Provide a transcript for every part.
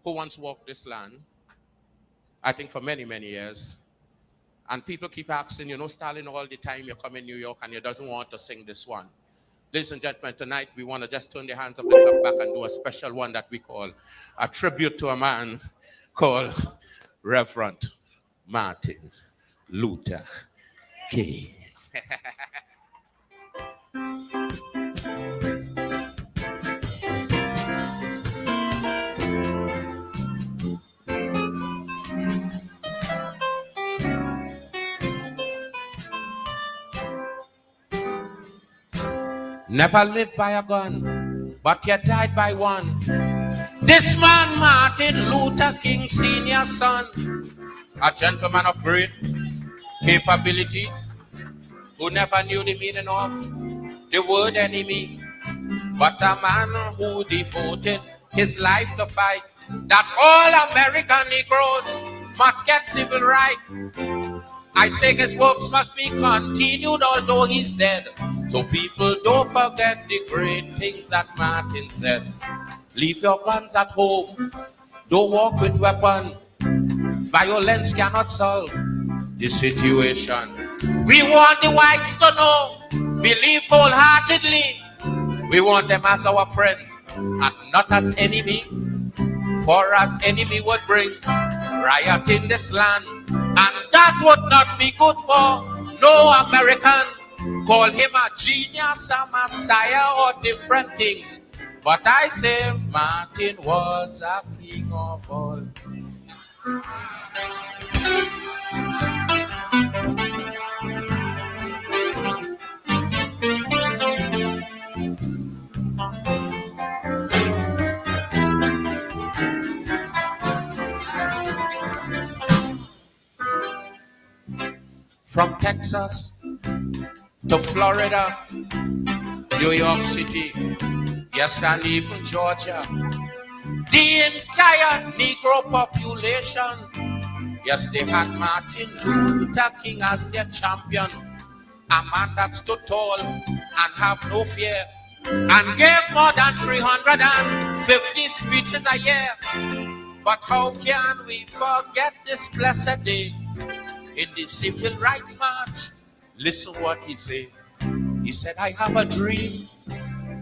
who once walked this land, I think for many, many years. And people keep asking, Stalin, all the time you come in New York and you doesn't want to sing this one. Ladies and gentlemen, tonight we want to just turn the hands of the club back and do a special one that we call a tribute to a man called Reverend Martin Luther King. Never lived by a gun, but yet died by one. This man, Martin Luther King, senior son, a gentleman of great capability, who never knew the meaning of the word enemy, but a man who devoted his life to fight that all American Negroes must get civil rights. I say his works must be continued although he's dead. So people don't forget the great things that Martin said. Leave your guns at home. Don't walk with weapons. Violence cannot solve the situation. We want the whites to know, believe wholeheartedly. We want them as our friends and not as enemy. For as enemy would bring riot in this land, and that would not be good for no American. Call him a genius, a messiah, or different things. But I say Martin was a king of all. From Texas to Florida, New York City, yes, and even Georgia, the entire Negro population, yes, they had Martin Luther King as their champion, a man that stood tall and have no fear, and gave more than 350 speeches a year. But how can we forget this blessed day in the Civil Rights March? Listen what he said. He said, I have a dream,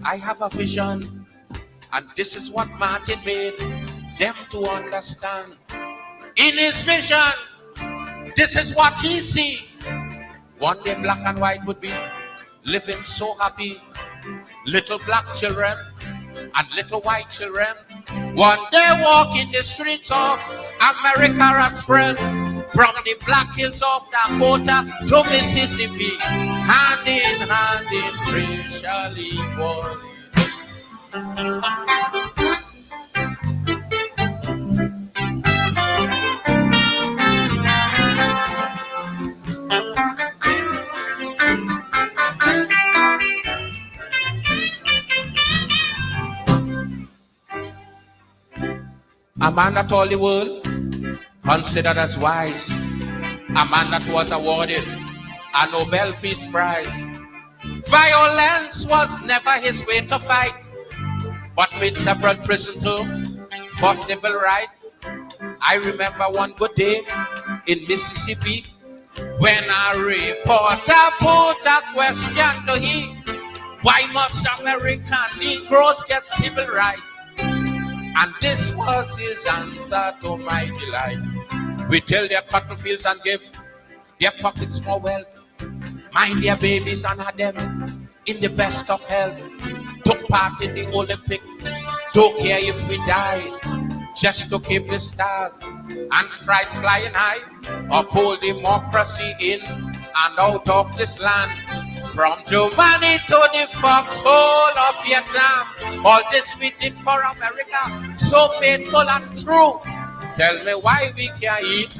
I have a vision, and this is what Martin made them to understand. In his vision, this is what he see. One day black and white would be living so happy. Little black children and little white children one day walk in the streets of America as friends. From the Black Hills of Dakota to Mississippi, hand in hand in racial equality. A man that all the world considered as wise, a man that was awarded a Nobel Peace Prize. Violence was never his way to fight, but with several prison terms for civil rights. I remember one good day in Mississippi when a reporter put a question to him, why must American Negroes get civil rights? And this was his answer to my delight. We till their cotton fields and give their pockets more wealth. Mind their babies and had them in the best of health. Took part in the Olympic. Don't care if we die, just to keep the stars and strike flying high. Uphold democracy in and out of this land. From Germany to the foxhole of Vietnam. All this we did for America, so faithful and true. Tell me why we can't eat.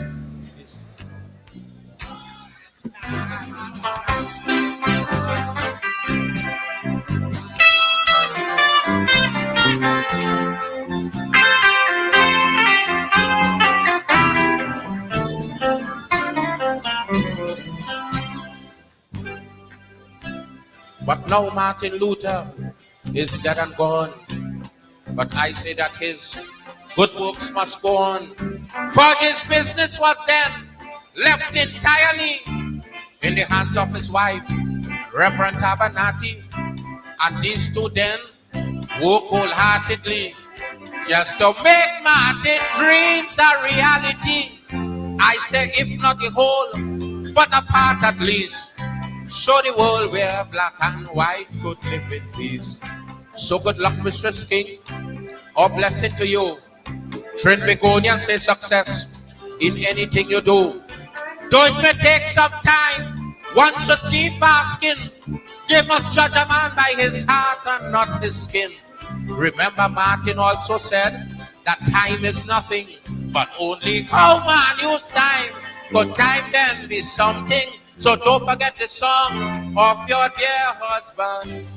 But now Martin Luther is dead and gone. But I say that his good works must go on. For his business was then left entirely in the hands of his wife, Reverend Abernathy, and these two then work wholeheartedly just to make Martin dreams a reality. I say if not the whole, but a part at least. Show the world where black and white could live in peace. So good luck, Mistress King. All blessing to you. Trent Begonian say success in anything you do. Though it may take some time, one should keep asking. They must judge a man by his heart and not his skin. Remember, Martin also said that time is nothing, but only how man use time. Could time then be something? So don't forget the song of your dear husband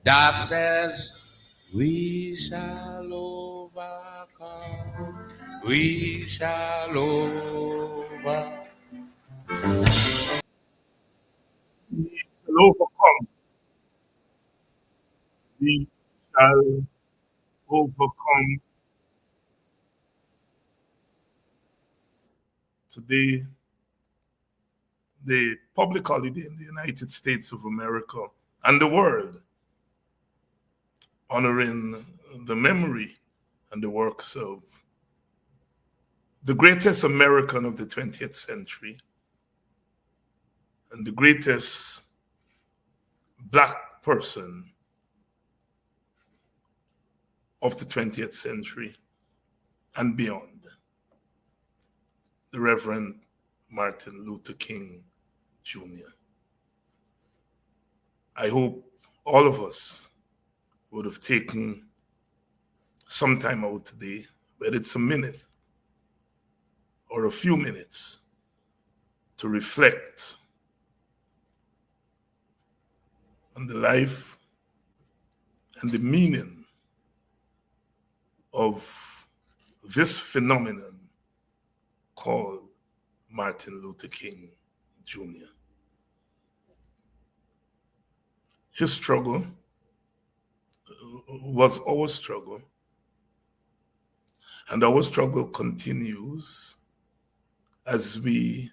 that says, we shall overcome, we shall overcome. We shall overcome. We shall overcome. Today, the public holiday in the United States of America and the world, honoring the memory and the works of the greatest American of the 20th century and the greatest Black person of the 20th century and beyond, the Reverend Martin Luther King Jr. I hope all of us would have taken some time out today, whether it's a minute or a few minutes, to reflect on the life and the meaning of this phenomenon called Martin Luther King Jr. His struggle was our struggle, and our struggle continues as we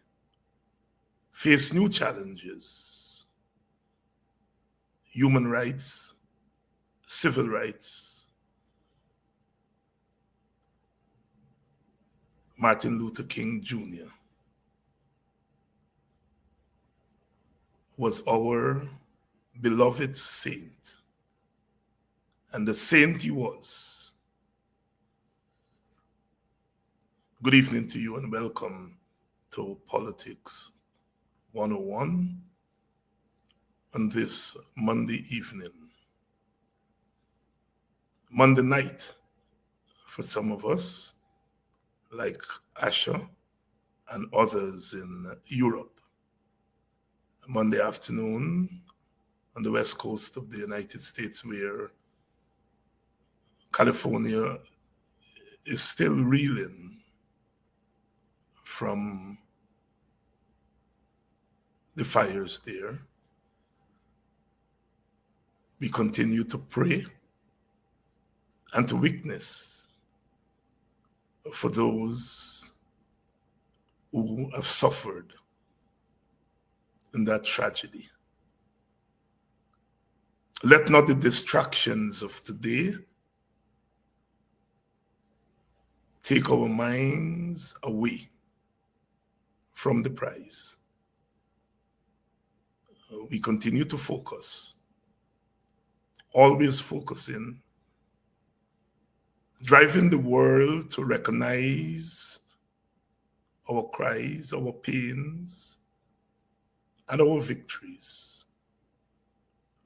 face new challenges: human rights, civil rights. Martin Luther King Jr. was our beloved saint, and the saint he was. Good evening to you and welcome to Politics 101 on this Monday evening. Monday night for some of us, like Asha and others in Europe. Monday afternoon on the west coast of the United States, where California is still reeling from the fires there. We continue to pray and to witness for those who have suffered in that tragedy. Let not the distractions of today take our minds away from the prize. We continue to focus, always focusing, driving the world to recognize our cries, our pains, and our victories.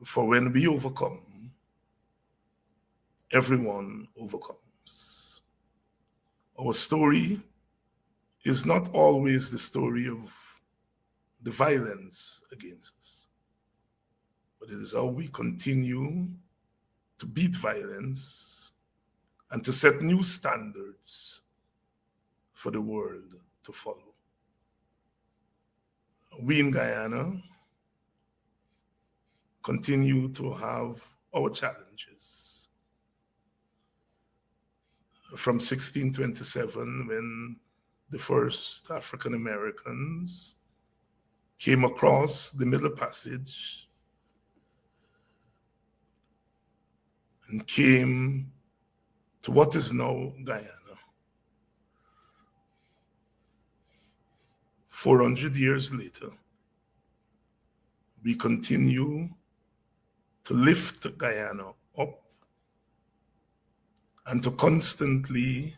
For when we overcome, everyone overcomes. Our story is not always the story of the violence against us, but it is how we continue to beat violence and to set new standards for the world to follow. We in Guyana continue to have our challenges. from 1627, when the first African Americans came across the Middle Passage and came to what is now Guyana. 400 years later, we continue to lift Guyana up and to constantly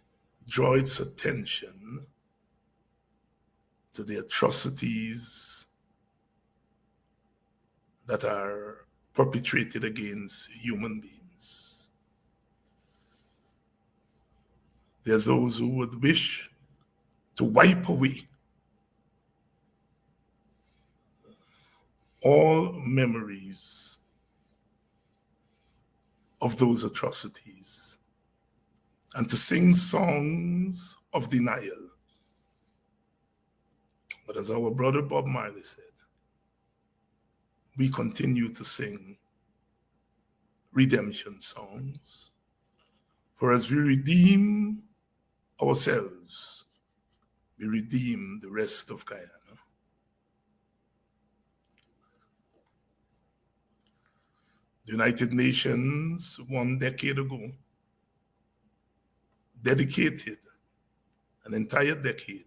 draw its attention to the atrocities that are perpetrated against human beings. There are those who would wish to wipe away all memories of those atrocities and to sing songs of denial. But as our brother Bob Marley said, we continue to sing redemption songs. For as we redeem ourselves, we redeem the rest of Guyana. The United Nations, 1 decade ago, dedicated an entire decade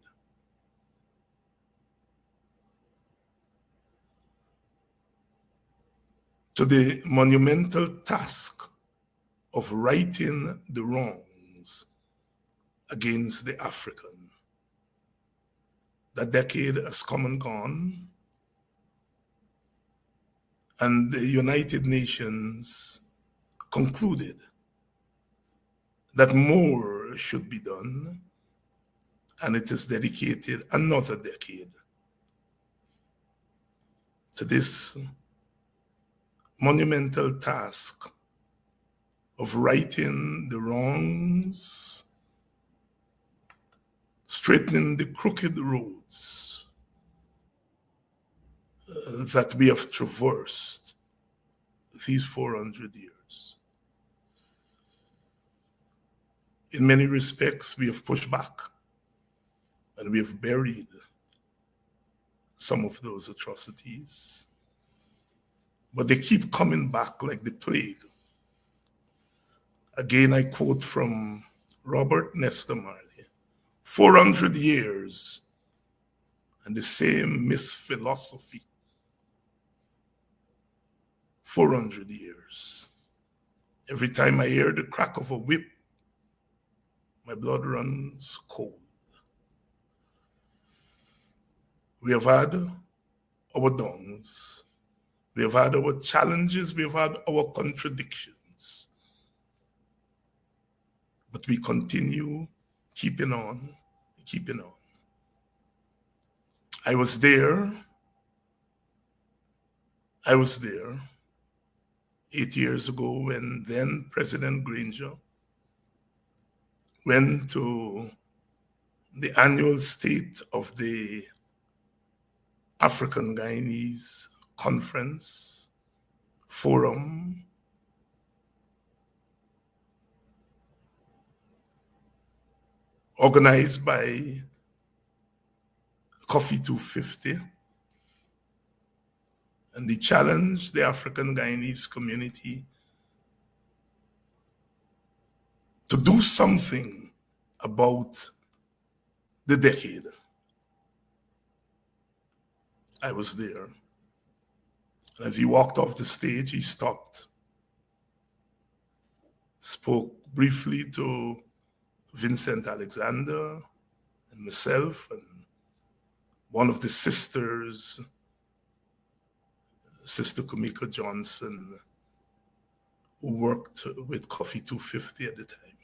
to the monumental task of righting the wrongs against the African. That decade has come and gone, and the United Nations concluded that more should be done, and it has dedicated another decade to this monumental task of righting the wrongs, straightening the crooked roads that we have traversed these 400 years. In many respects, we have pushed back and we have buried some of those atrocities, but they keep coming back like the plague. Again, I quote from Robert Nesta Marley, 400 years and the same misphilosophy. 400 years. Every time I hear the crack of a whip, my blood runs cold. We have had our downs. We have had our challenges. We have had our contradictions. But we continue keeping on, keeping on. I was there 8 years ago when then President Granger went to the annual State of the African Guyanese Conference Forum, organized by Coffee 250, and they challenged the African Guyanese community to do something about the decade. I was there. As he walked off the stage, he stopped, spoke briefly to Vincent Alexander and myself and one of the sisters, Sister Kamika Johnson, who worked with Coffee 250 at the time.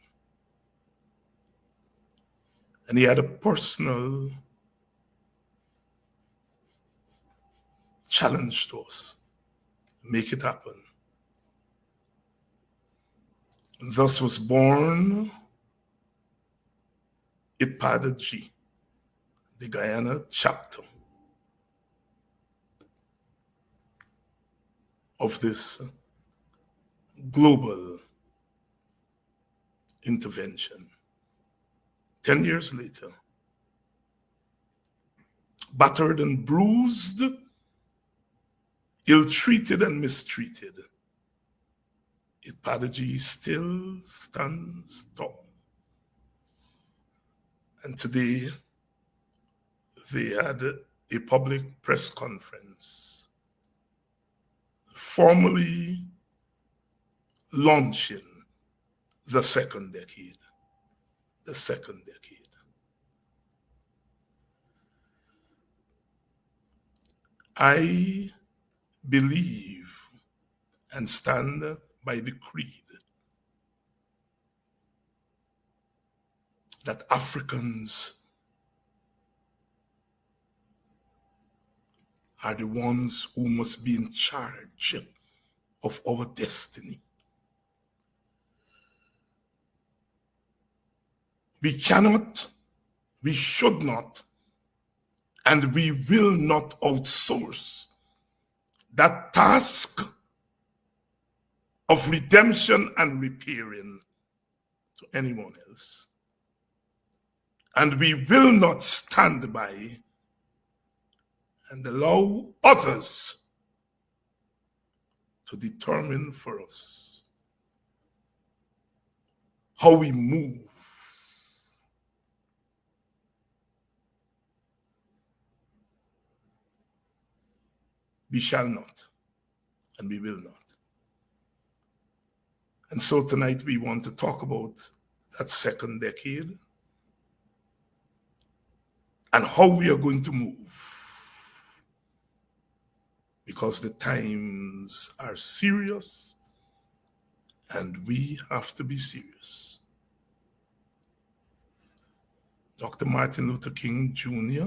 And he had a personal challenge to us, make it happen. Thus was born IDPADA-G, the Guyana chapter of this global intervention. 10 years later, battered and bruised, ill-treated and mistreated, IDPADA-G still stands tall. And today, they had a public press conference formally launching the second decade. The second decade. I believe and stand by the creed that Africans are the ones who must be in charge of our destiny. We cannot, we should not, and we will not outsource that task of redemption and repairing to anyone else. And we will not stand by and allow others to determine for us how we move. We shall not, and we will not. And so tonight we want to talk about that second decade and how we are going to move. Because the times are serious and we have to be serious. Dr. Martin Luther King Jr.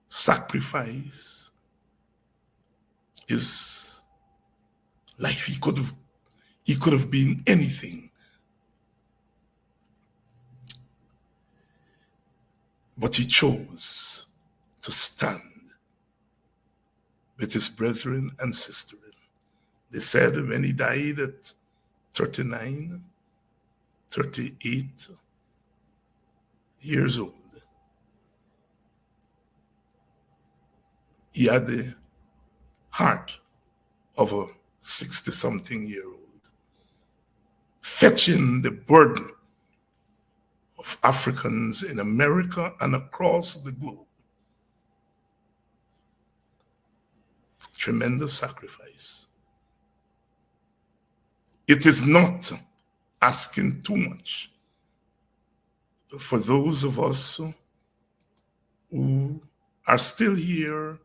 sacrifice his life. He could have been anything. But he chose to stand with his brethren and sisters. They said when he died at 39, 38 years old, he had the heart of a 60-something-year-old, fetching the burden of Africans in America and across the globe. Tremendous sacrifice. It is not asking too much for those of us who are still here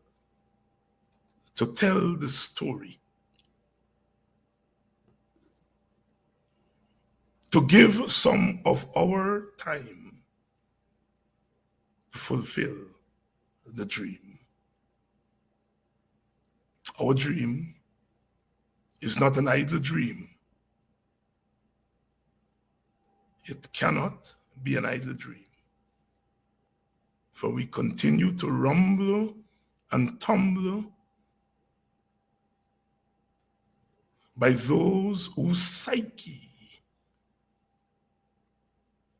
to tell the story, to give some of our time to fulfill the dream. Our dream is not an idle dream. It cannot be an idle dream. For we continue to rumble and tumble by those whose psyche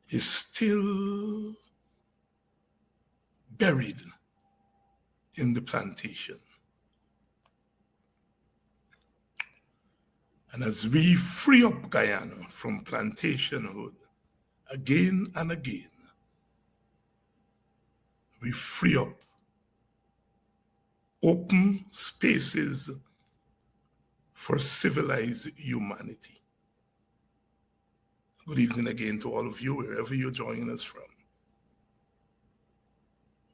is still buried in the plantation. And as we free up Guyana from plantationhood again and again, we free up open spaces for civilized humanity. Good evening again to all of you, wherever you're joining us from.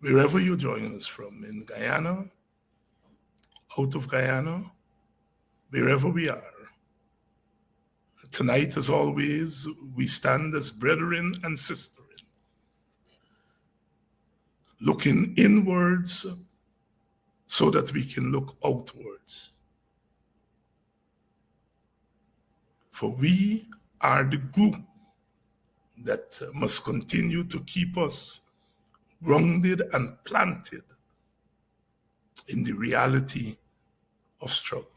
Wherever you're joining us from, in Guyana, out of Guyana, wherever we are. Tonight, as always, we stand as brethren and sisters, looking inwards so that we can look outwards. For we are the glue that must continue to keep us grounded and planted in the reality of struggle.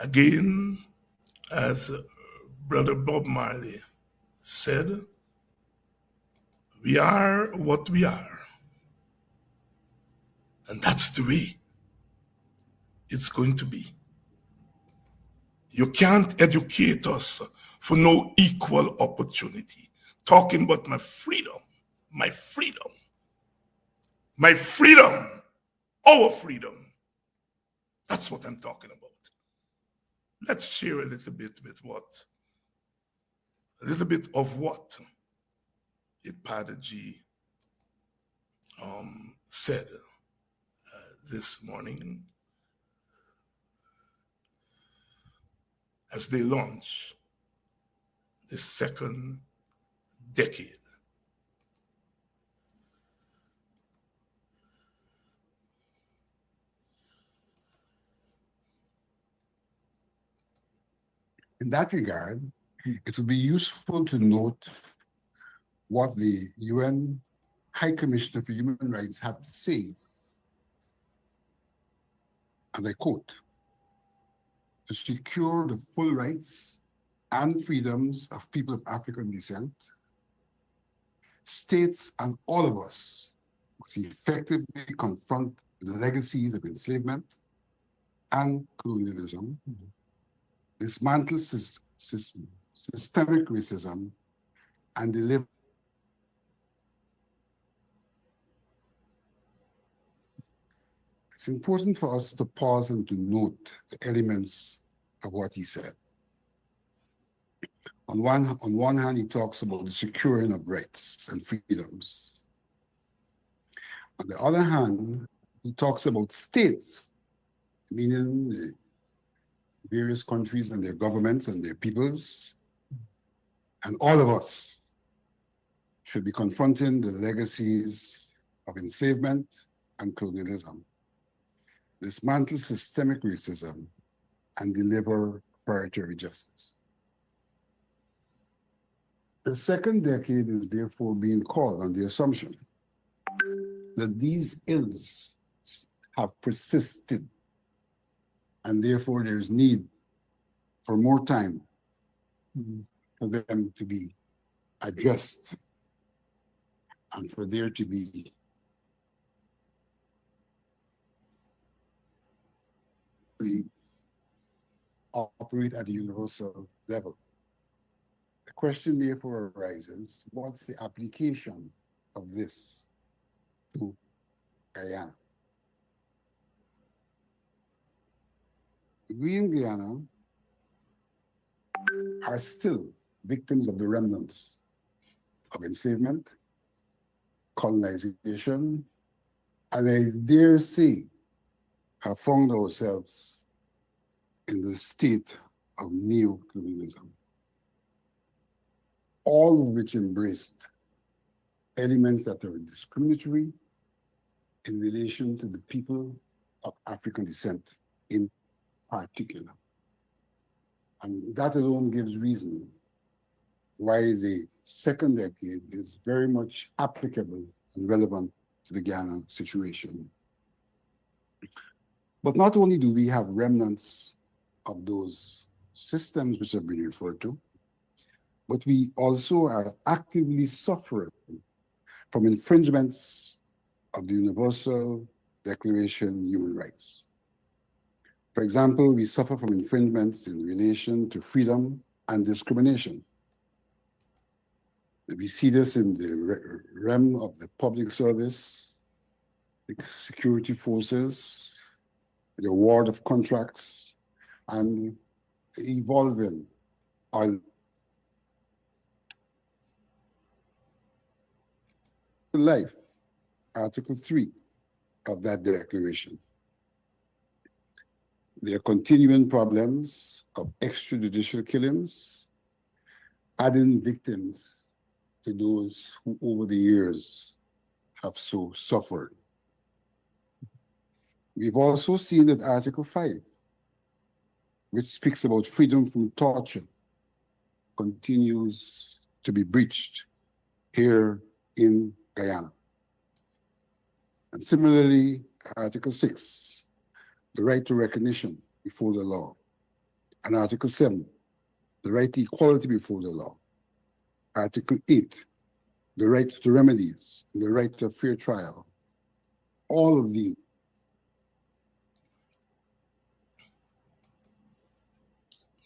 Again, as Brother Bob Marley said, we are what we are. And that's the way it's going to be. You can't educate us for no equal opportunity. Talking about my freedom, my freedom, my freedom, our freedom. That's what I'm talking about. Let's share a little bit of what IDPADA-G said this morning as they launch the second decade. In that regard, it would be useful to note what the UN High Commissioner for Human Rights had to say, and I quote, "To secure the full rights and freedoms of people of African descent, states and all of us must effectively confront the legacies of enslavement and colonialism, dismantle systemic racism, and deliver." It's important for us to pause and to note the elements of what he said. On one hand, he talks about the securing of rights and freedoms. On the other hand, he talks about states, meaning the various countries and their governments and their peoples, and all of us should be confronting the legacies of enslavement and colonialism, dismantle systemic racism, and deliver parity justice. The second decade is therefore being called on the assumption that these ills have persisted, and therefore there's need for more time for them to be addressed and for there to be operate at a universal level. The question therefore arises, what's the application of this to Guyana? We in Guyana are still victims of the remnants of enslavement, colonization, and I dare say have found ourselves in the state of neo-colonialism, all of which embraced elements that are discriminatory in relation to the people of African descent in particular. And that alone gives reason why the second decade is very much applicable and relevant to the Ghana situation. But not only do we have remnants of those systems which have been referred to, but we also are actively suffering from infringements of the Universal Declaration of Human Rights. For example, we suffer from infringements in relation to freedom and discrimination. We see this in the realm of the public service, the security forces, the award of contracts, and evolving our life, Article 3 of that declaration. There are continuing problems of extrajudicial killings, adding victims to those who over the years have so suffered. We've also seen that Article 5, which speaks about freedom from torture, continues to be breached here in Guyana. And similarly, Article 6, the right to recognition before the law, And Article 7, the right to equality before the law. Article 8, the right to remedies, the right to a fair trial. All of these.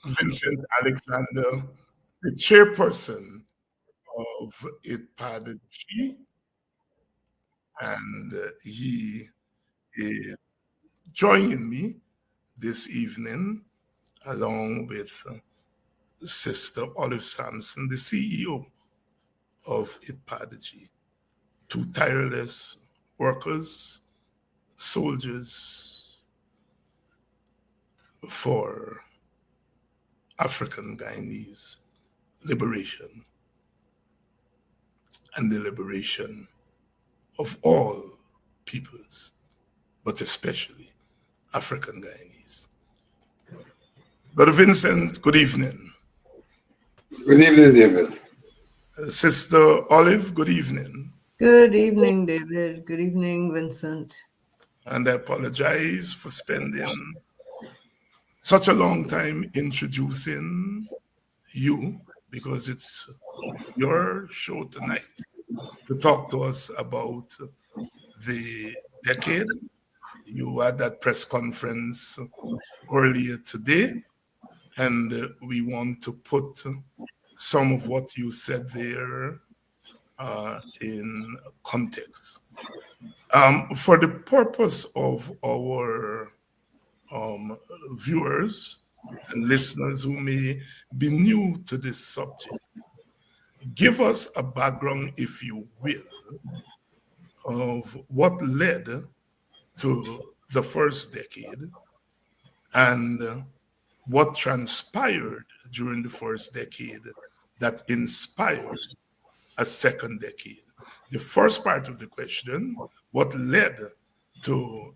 Vincent Alexander, the chairperson of IDPADA-G, and he is joining me this evening along with Sister Olive Sampson, the CEO of IDPADA-G. Two tireless workers, soldiers for African Guyanese liberation and the liberation of all peoples, but especially African Guyanese. Brother Vincent, good evening. Good evening, David. Sister Olive, good evening. Good evening, David. Good evening, Vincent. And I apologize for spending such a long time introducing you, because it's your show tonight to talk to us about the decade. You had that press conference earlier today, and we want to put some of what you said there in context. For the purpose of our viewers and listeners who may be new to this subject, give us a background, if you will, of what led to the first decade and what transpired during the first decade that inspired a second decade. The first part of the question, what led to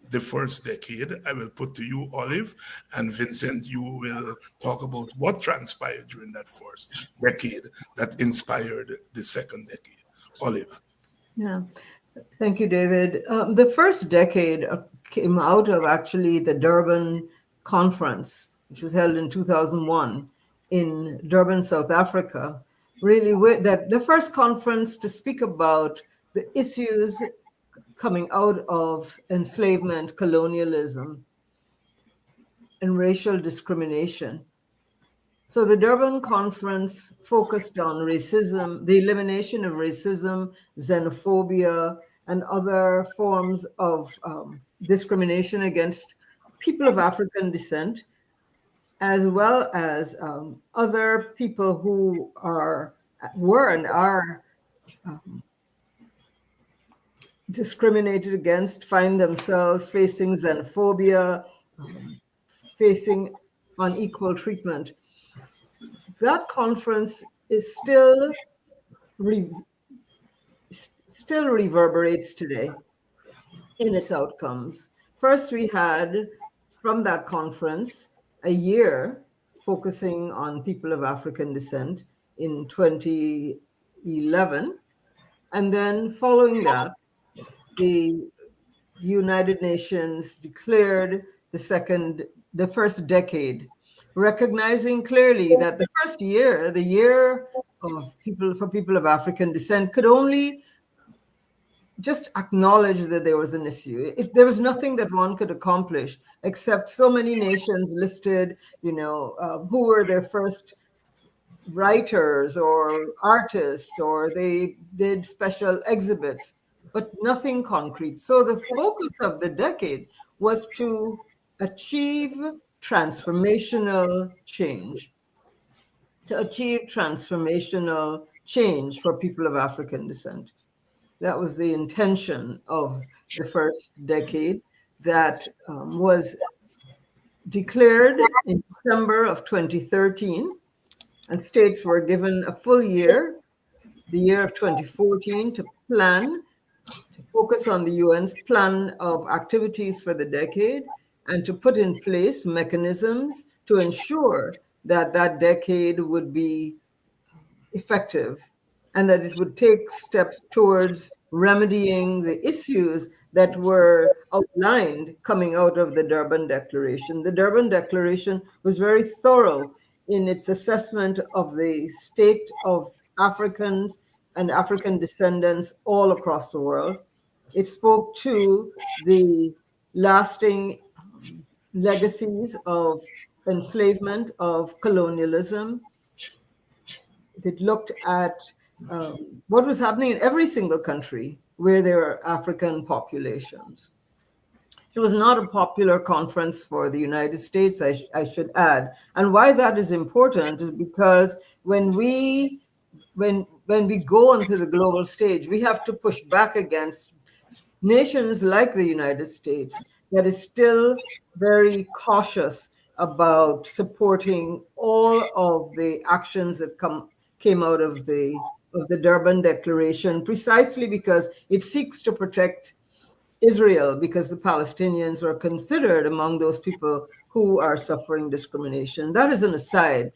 the first decade, I will put to you, Olive, and Vincent, you will talk about what transpired during that first decade that inspired the second decade. Olive. Yeah, thank you, David. The first decade came out of actually the Durban Conference, which was held in 2001 in Durban, South Africa. Really, the first conference to speak about the issues coming out of enslavement, colonialism, and racial discrimination. So the Durban Conference focused on racism, the elimination of racism, xenophobia, and other forms of discrimination against people of African descent, as well as other people who were and are discriminated against, find themselves facing xenophobia, facing unequal treatment. That conference is still reverberates today in its outcomes. First, we had from that conference a year focusing on people of African descent in 2011. And then following that, the United Nations declared the first decade, recognizing clearly that the first year, the year of people of African descent, could only just acknowledge that there was an issue. If there was nothing that one could accomplish, except so many nations listed, who were their first writers or artists, or they did special exhibits, but nothing concrete. So the focus of the decade was to achieve transformational change, for people of African descent. That was the intention of the first decade that was declared in December of 2013, and states were given a full year, the year of 2014, to plan, to focus on the UN's plan of activities for the decade, and to put in place mechanisms to ensure that that decade would be effective and that it would take steps towards remedying the issues that were outlined coming out of the Durban Declaration. The Durban Declaration was very thorough in its assessment of the state of Africans and African descendants all across the world. It spoke to the lasting legacies of enslavement, of colonialism. It looked at what was happening in every single country where there are African populations. It was not a popular conference for the United States, I should add. And why that is important is because when we go onto the global stage, we have to push back against nations like the United States that is still very cautious about supporting all of the actions that came out of the Durban Declaration, precisely because it seeks to protect Israel, because the Palestinians are considered among those people who are suffering discrimination. That is an aside.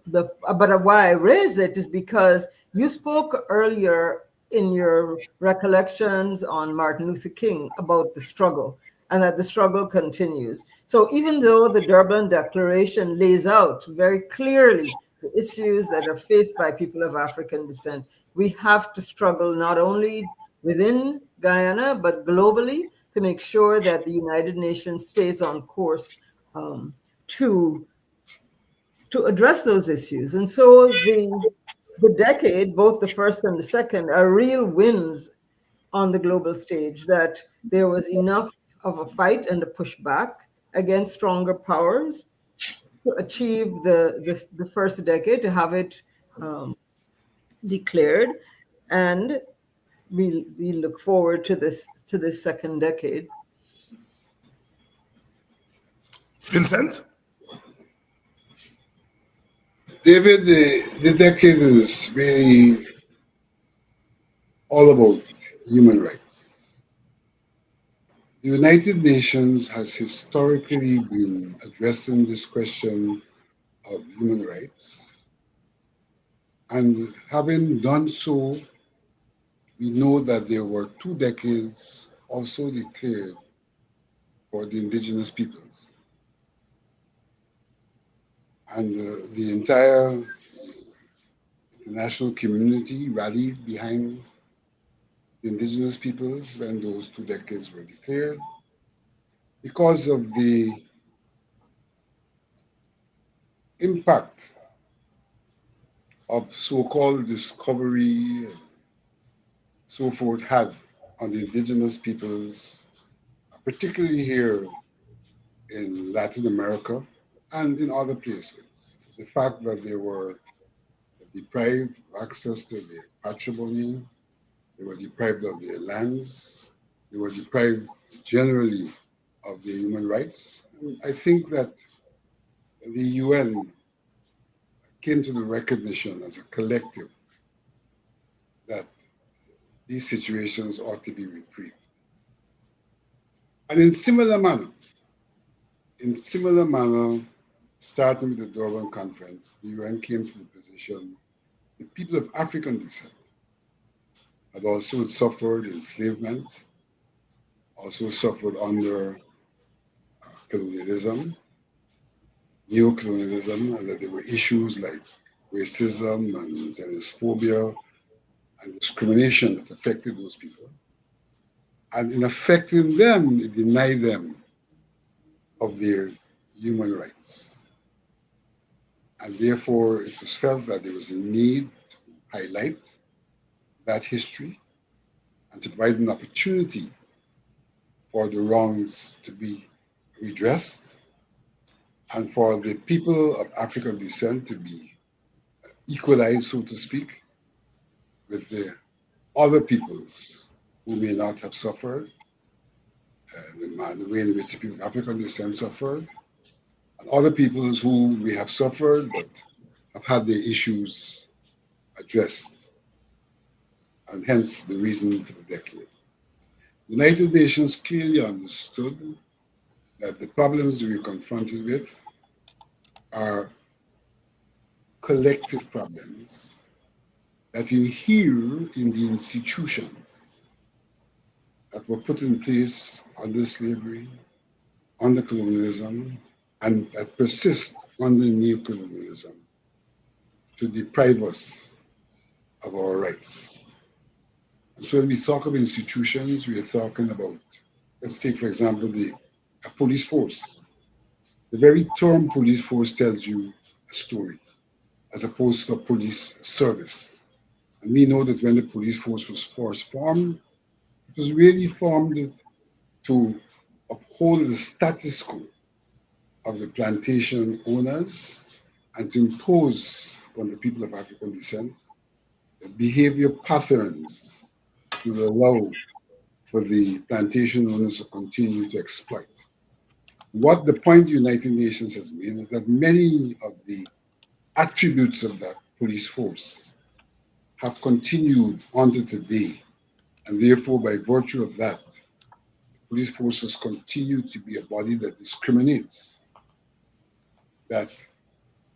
But why I raise it is because you spoke earlier in your recollections on Martin Luther King about the struggle, and that the struggle continues. So even though the Durban Declaration lays out very clearly the issues that are faced by people of African descent, we have to struggle not only within Guyana, but globally, to make sure that the United Nations stays on course to address those issues. And so the decade, both the first and the second, are real wins on the global stage, that there was enough of a fight and a pushback against stronger powers to achieve the first decade, to have it declared. And we look forward to this second decade. Vincent? David, the decade is really all about human rights. The United Nations has historically been addressing this question of human rights. And having done so, we know that there were 2 decades also declared for the indigenous peoples. And the entire international community rallied behind the indigenous peoples when those 2 decades were declared because of the impact of so-called discovery and so forth had on the indigenous peoples, particularly here in Latin America and in other places. The fact that they were deprived of access to their patrimony, they were deprived of their lands, they were deprived generally of their human rights. And I think that the UN came to the recognition as a collective that these situations ought to be reprieved. And in similar manner, starting with the Durban Conference, the UN came to the position the people of African descent had also suffered enslavement, also suffered under colonialism, neo-colonialism, and that there were issues like racism and xenophobia and discrimination that affected those people. And in affecting them, it denied them of their human rights. And therefore, it was felt that there was a need to highlight that history and to provide an opportunity for the wrongs to be redressed and for the people of African descent to be equalized, so to speak, with the other peoples who may not have suffered, the way in which the people of African descent suffered, and other peoples who may have suffered but have had their issues addressed, and hence the reason for the decade. The United Nations clearly understood that the problems we're confronted with are collective problems that inhere in the institutions that were put in place under slavery, under colonialism, and that persist under neocolonialism to deprive us of our rights. And so when we talk of institutions, we are talking about, let's take, for example, a police force. The very term police force tells you a story, as opposed to a police service. And we know that when the police force was first formed, it was really formed to uphold the status quo of the plantation owners and to impose upon the people of African descent the behavior patterns to allow for the plantation owners to continue to exploit. What the point the United Nations has made is that many of the attributes of that police force have continued onto today, and therefore, by virtue of that, the police forces continue to be a body that discriminates, that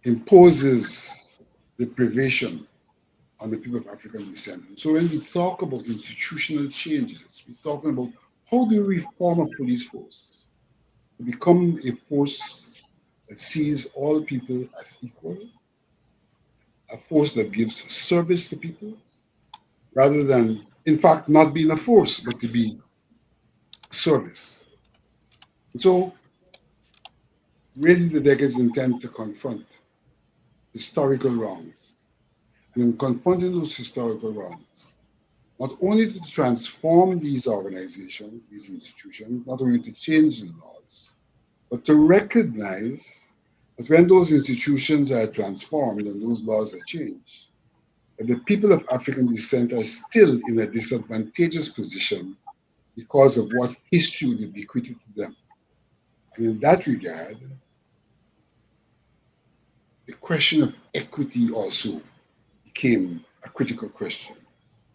imposes deprivation on the people of African descent. And so when we talk about institutional changes, we're talking about how do we reform a police force to become a force that sees all people as equal, a force that gives service to people, rather than, in fact, not being a force, but to be service. And so really the decades intend to confront historical wrongs. And in confronting those historical wrongs, not only to transform these organizations, these institutions, not only to change the laws, but to recognize that when those institutions are transformed and those laws are changed, that the people of African descent are still in a disadvantageous position because of what history would bequeathed to them. And in that regard, the question of equity also became a critical question.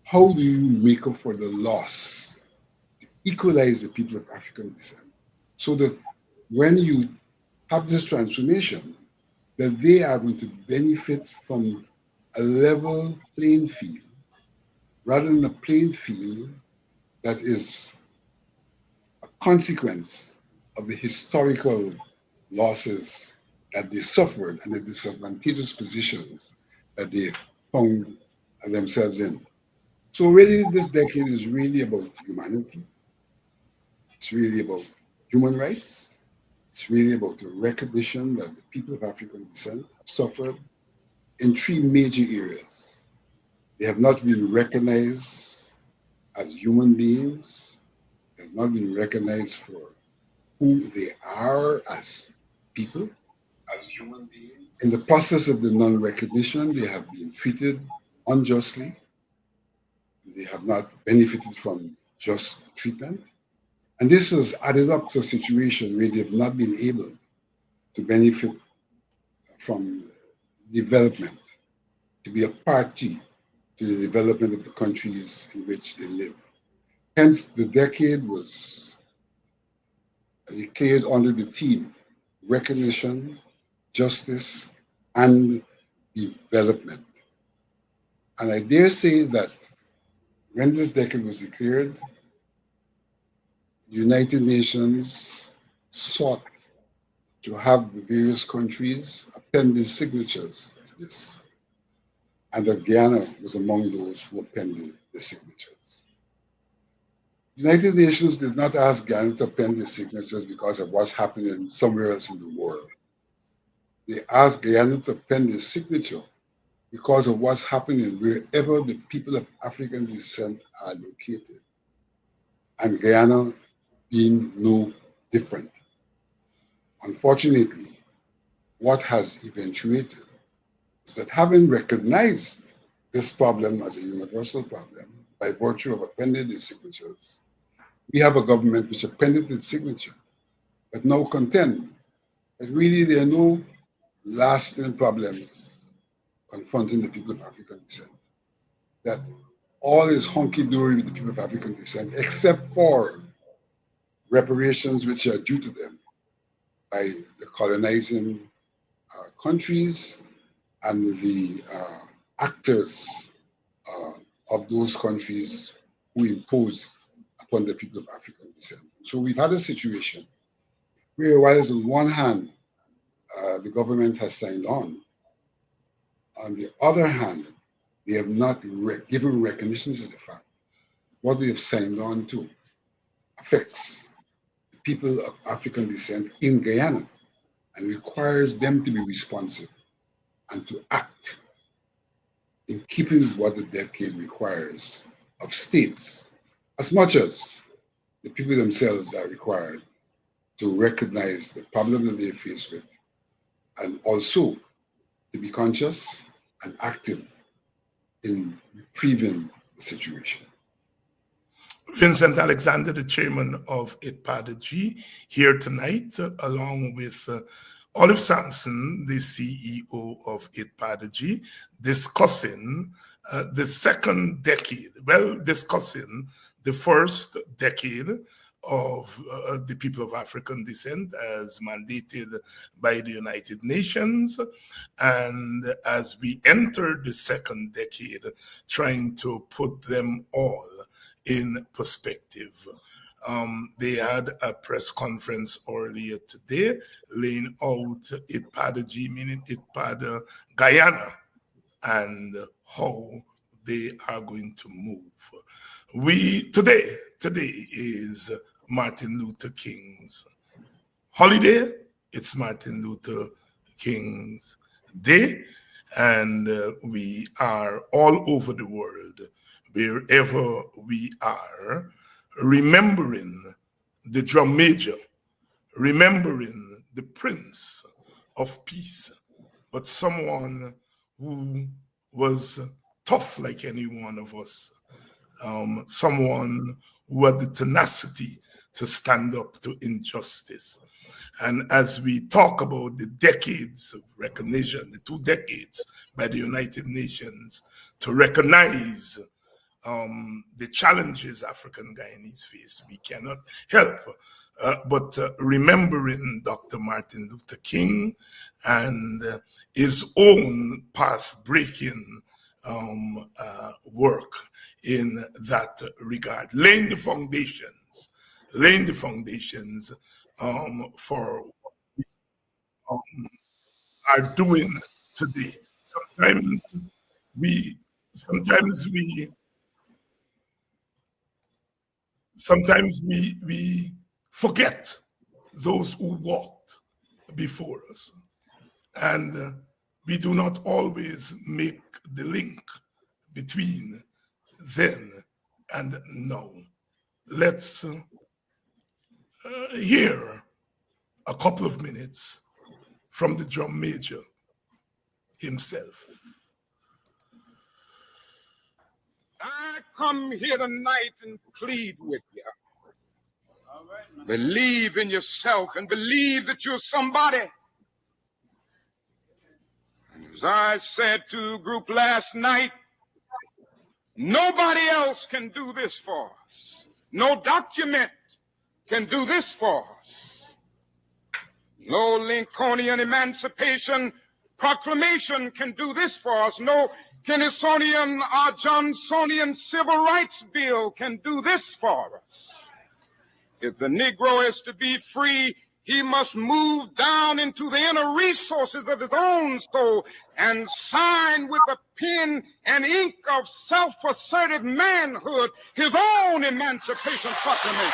How do you make up for the loss, equalize the people of African descent, so that when you have this transformation, that they are going to benefit from a level playing field, rather than a playing field that is a consequence of the historical losses that they suffered and the disadvantageous positions that they found themselves in. So really, this decade is really about humanity. It's really about human rights. It's really about the recognition that the people of African descent have suffered in three major areas. They have not been recognized as human beings. They have not been recognized for who they are as people, as human beings. In the process of the non-recognition, they have been treated unjustly. They have not benefited from just treatment. And this has added up to a situation where they have not been able to benefit from development, to be a party to the development of the countries in which they live. Hence, the decade was declared under the theme recognition, justice, and development. And I dare say that when this decade was declared, the United Nations sought to have the various countries append their signatures to this, and that Guyana was among those who appended the signatures. The United Nations did not ask Guyana to append the signatures because of what's happening somewhere else in the world. They asked Guyana to append the signature because of what's happening wherever the people of African descent are located, and Guyana being no different. Unfortunately, what has eventuated is that having recognized this problem as a universal problem by virtue of appending its signatures, we have a government which appended its signature, but now contend that really there are no lasting problems confronting the people of African descent. That all is hunky-dory with the people of African descent, except for reparations which are due to them by the colonizing countries and the actors of those countries who imposed upon the people of African descent. So we've had a situation where, whilst on one hand, the government has signed on the other hand, they have not given recognition to the fact what they have signed on to affects the people of African descent in Guyana and requires them to be responsive and to act in keeping with what the decade requires of states, as much as the people themselves are required to recognize the problem that they're faced with and also to be conscious and active in retrieving the situation. Vincent Alexander, the chairman of IDPADA-G, here tonight, along with Olive Sampson, the CEO of IDPADA-G, discussing the second decade, discussing the first decade of the people of African descent as mandated by the United Nations. And as we enter the second decade, trying to put them all in perspective. They had a press conference earlier today laying out IDPADA-G, meaning IDPADA Guyana, and how they are going to move. Today is Martin Luther King's holiday. It's Martin Luther King's Day, and we are all over the world, wherever we are, remembering the drum major, remembering the Prince of Peace, but someone who was tough like any one of us, someone who had the tenacity to stand up to injustice. And as we talk about the decades of recognition, the 2 decades by the United Nations to recognize the challenges African Guyanese face, we cannot help but remembering Dr. Martin Luther King and his own path-breaking work in that regard, laying the foundations for what we are doing today. Sometimes we forget those who walked before us, and we do not always make the link between then and now. Let's hear a couple of minutes from the drum major himself. I come here tonight and plead with you. Believe in yourself and believe that you're somebody. As I said to a group last night, nobody else can do this for us. No document can do this for us. No Lincolnian Emancipation Proclamation can do this for us. No Kennethonian or Johnsonian Civil Rights Bill can do this for us. If the Negro is to be free, he must move down into the inner resources of his own soul and sign with the pen and ink of self-assertive manhood his own Emancipation Proclamation.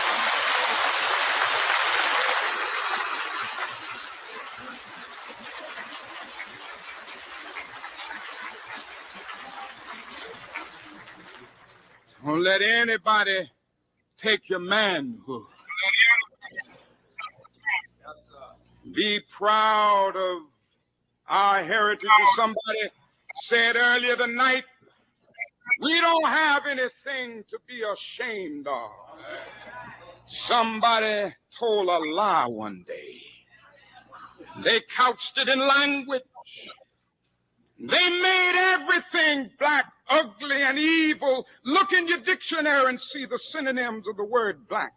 Don't let anybody take your manhood. Be proud of our heritage. Somebody said earlier tonight, we don't have anything to be ashamed of. Somebody told a lie one day. They couched it in language. They made everything black, ugly, and evil. Look in your dictionary and see the synonyms of the word black.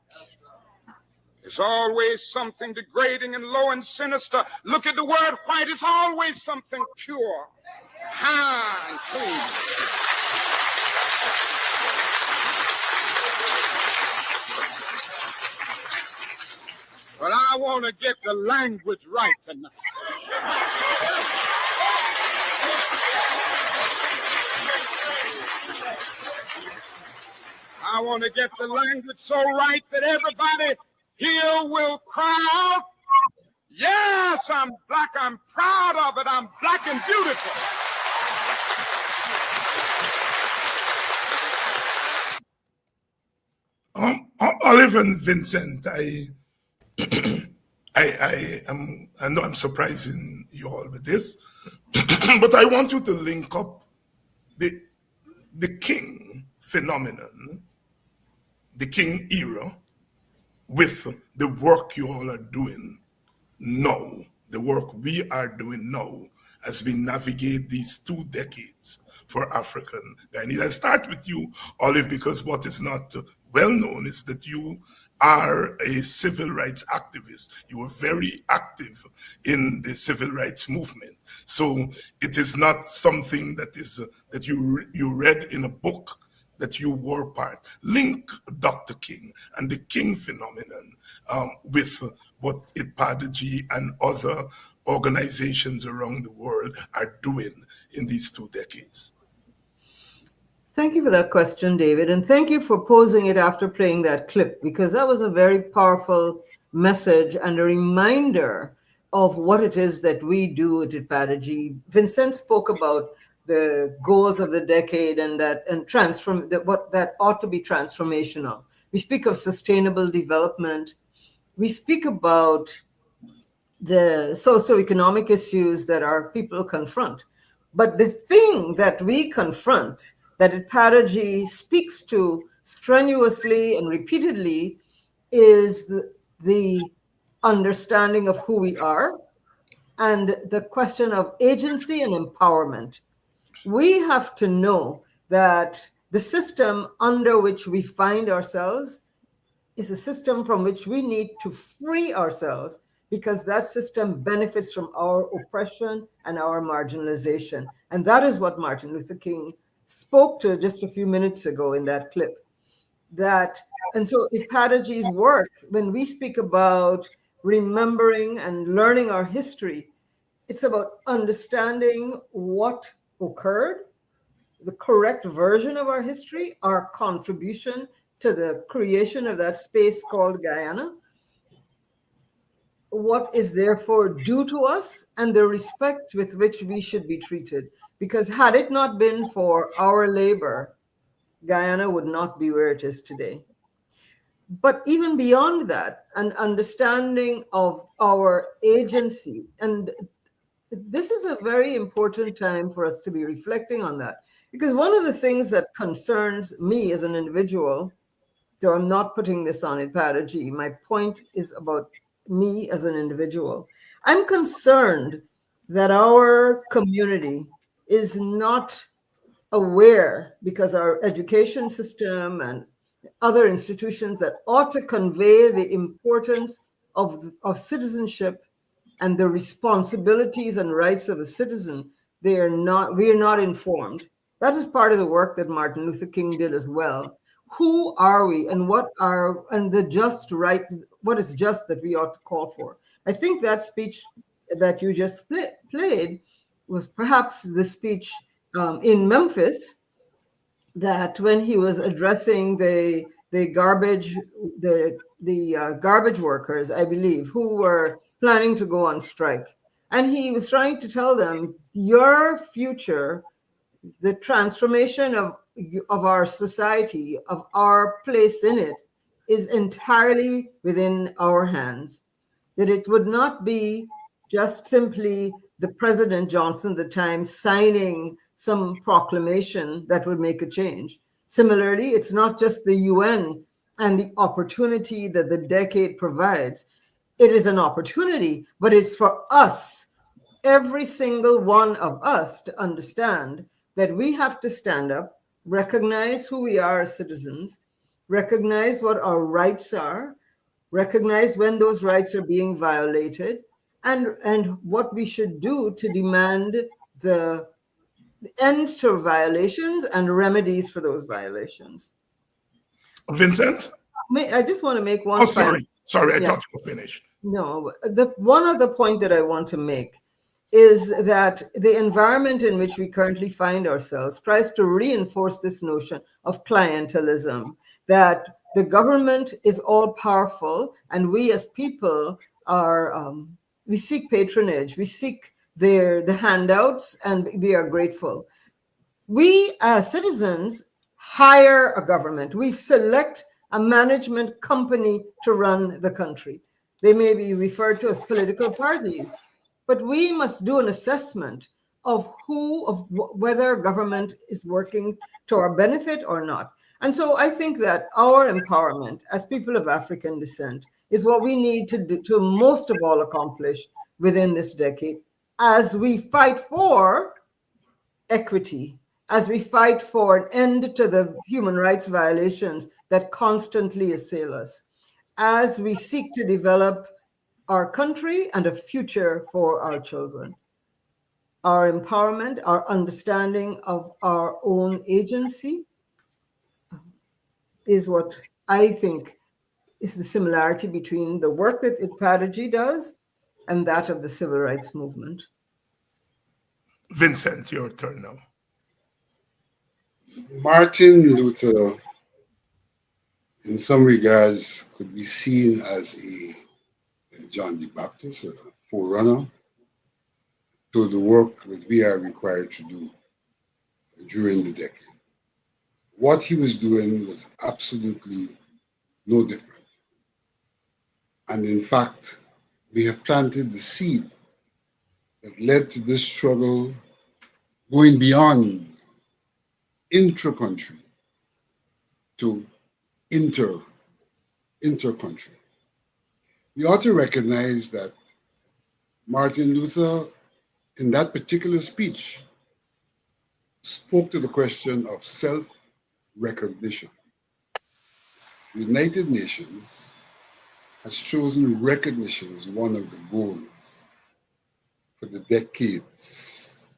There's always something degrading and low and sinister. Look at the word white. It's always something pure, high, and clean. want to get the language right tonight. I want to get the language so right that everybody here will cry out, yes, I'm black, I'm proud of it, I'm black and beautiful. Olive and Vincent, I know I'm surprising you all with this, but I want you to link up the king phenomenon, the king era, with the work you all are doing now, the work we are doing now as we navigate these 2 decades for African Guyanese. I start with you, Olive, because what is not well known is that you are a civil rights activist. You were very active in the civil rights movement. So it is not something that is that you read in a book, that you were part. Link Dr. King and the King phenomenon with what IDPADA-G and other organizations around the world are doing in these 2 decades. Thank you for that question, David, and thank you for posing it after playing that clip, because that was a very powerful message and a reminder of what it is that we do at IDPADA-G. Vincent spoke about the goals of the decade and what that ought to be transformational. We speak of sustainable development. We speak about the socioeconomic issues that our people confront. But the thing that we confront, that IDPADA-G speaks to strenuously and repeatedly, is the understanding of who we are and the question of agency and empowerment. We have to know that the system under which we find ourselves is a system from which we need to free ourselves, because that system benefits from our oppression and our marginalization. And that is what Martin Luther King spoke to just a few minutes ago in that clip. And so IDPADA-G's work, when we speak about remembering and learning our history, it's about understanding what occurred, the correct version of our history, our contribution to the creation of that space called Guyana, what is therefore due to us, and the respect with which we should be treated. Because had it not been for our labor, Guyana would not be where it is today. But even beyond that, an understanding of our agency, and this is a very important time for us to be reflecting on that. Because one of the things that concerns me as an individual, though I'm not putting this on IDPADA-G, my point is about me as an individual. I'm concerned that our community is not aware, because our education system and other institutions that ought to convey the importance of citizenship and the responsibilities and rights of a citizen, we are not informed. That is part of the work that Martin Luther King did as well. Who are we, and what is just that we ought to call for? I think that speech that you just played was perhaps the speech in Memphis, that when he was addressing the garbage workers, I believe, who were planning to go on strike. And he was trying to tell them, your future, the transformation of our society, of our place in it, is entirely within our hands. That it would not be just simply the President Johnson at the time signing some proclamation that would make a change. Similarly, it's not just the UN and the opportunity that the decade provides. It is an opportunity, but it's for us, every single one of us, to understand that we have to stand up, recognize who we are as citizens, recognize what our rights are, recognize when those rights are being violated, and what we should do to demand the end to violations and remedies for those violations. Vincent? I just want to make one. Oh, sorry. I thought you were finished. No, the one other point that I want to make is that the environment in which we currently find ourselves tries to reinforce this notion of clientelism, that the government is all powerful and we as people are, we seek patronage, we seek the handouts, and we are grateful. We as citizens hire a government. We select a management company to run the country. They may be referred to as political parties, but we must do an assessment of whether government is working to our benefit or not. And so I think that our empowerment as people of African descent is what we need to do, to most of all accomplish within this decade, as we fight for equity, as we fight for an end to the human rights violations that constantly assail us, as we seek to develop our country and a future for our children. Our empowerment, our understanding of our own agency is what I think is the similarity between the work that IDPADA-G does and that of the civil rights movement. Vincent, your turn now. Martin Luther, in some regards, could be seen as a John the Baptist, a forerunner to the work that we are required to do during the decade. What he was doing was absolutely no different. And in fact, we have planted the seed that led to this struggle going beyond intra-country to inter-country. We ought to recognize that Martin Luther, in that particular speech, spoke to the question of self-recognition. The United Nations has chosen recognition as one of the goals for the decades.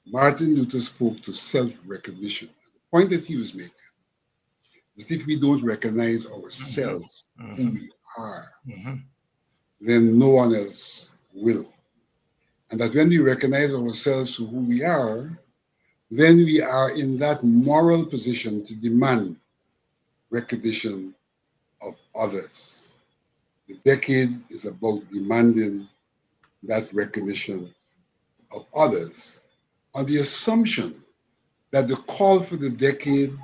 Martin Luther spoke to self-recognition. The point that he was making is if we don't recognize ourselves, who we are, then no one else will. And that when we recognize ourselves for who we are, then we are in that moral position to demand recognition of others. The decade is about demanding that recognition of others on the assumption that the call for the decade